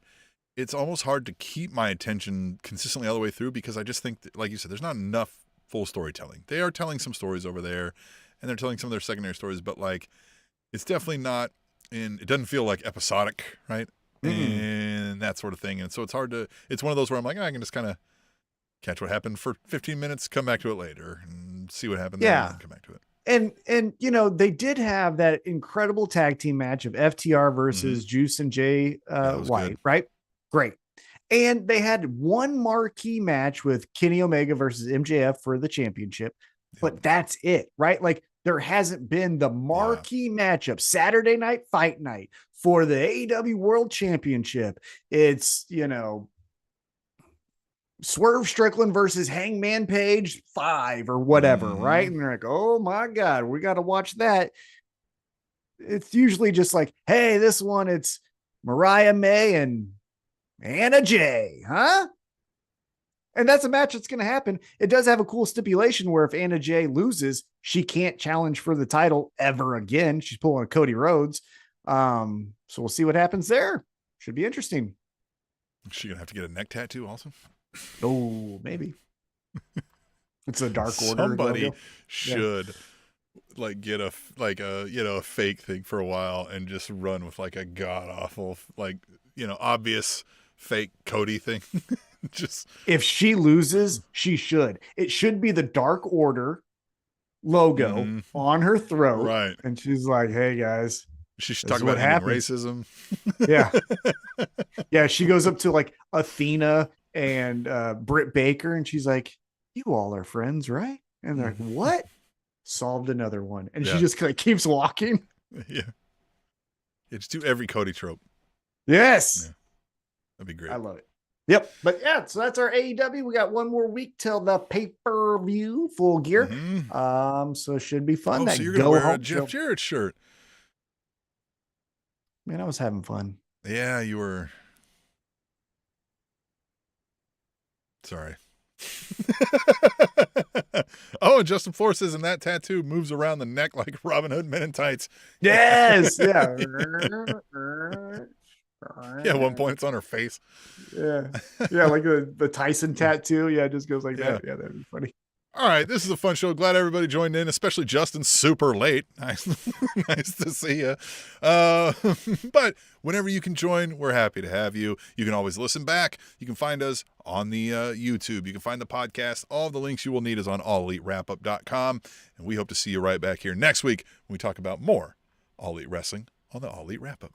it's almost hard to keep my attention consistently all the way through because I just think that, like you said, there's not enough full storytelling. They are telling some stories over there, and they're telling some of their secondary stories, but like, it's definitely not it doesn't feel like episodic, right? And that sort of thing. And so it's one of those where I'm like, I can just kind of catch what happened for 15 minutes, come back to it later and see what happened. Yeah. And come back to it. And they did have that incredible tag team match of FTR versus Juice and Jay White, good. Right? Great. And they had one marquee match with Kenny Omega versus MJF for the championship, but that's it, right? Like, there hasn't been the marquee matchup, Saturday Night Fight Night for the AEW World Championship. It's, Swerve Strickland versus Hangman Page 5 or whatever, right? And they're like, oh my God, we got to watch that. It's usually just like, hey, this one, it's Mariah May and Anna Jay, huh? And that's a match that's going to happen. It does have a cool stipulation where if Anna Jay loses, she can't challenge for the title ever again. She's pulling a Cody Rhodes. So we'll see what happens there. Should be interesting. Is she going to have to get a neck tattoo also? Oh, maybe. It's a Dark Order. Somebody should like get a fake thing for a while and just run with like a god awful, obvious fake Cody thing. Just if she loses, she should. It should be the Dark Order logo on her throat. Right. And she's like, hey guys. She should talk about racism. Yeah. Yeah. She goes up to like Athena and Britt Baker, and she's like, you all are friends, right? And they're like, what? Solved another one. And she just keeps walking. Yeah. Just do every Cody trope. Yes. Yeah. That'd be great. I love it. Yep. But yeah, so that's our AEW. We got one more week till the pay-per-view Full Gear. So it should be fun. So you're going to wear a Jeff Jarrett shirt. Man, I was having fun. Yeah, you were. Sorry. Oh, and Justin Flores says, and that tattoo moves around the neck like Robin Hood Men in Tights. Yes. Yeah. Yeah, at one point it's on her face. Yeah. Yeah, like the Tyson tattoo. Yeah, it just goes like that. Yeah, that'd be funny. All right, this is a fun show. Glad everybody joined in, especially Justin, super late. Nice to see you. But whenever you can join, we're happy to have you. You can always listen back. You can find us on the YouTube. You can find the podcast. All of the links you will need is on AllEliteWrapUp.com. And we hope to see you right back here next week when we talk about more All Elite Wrestling on the All Elite Wrap Up.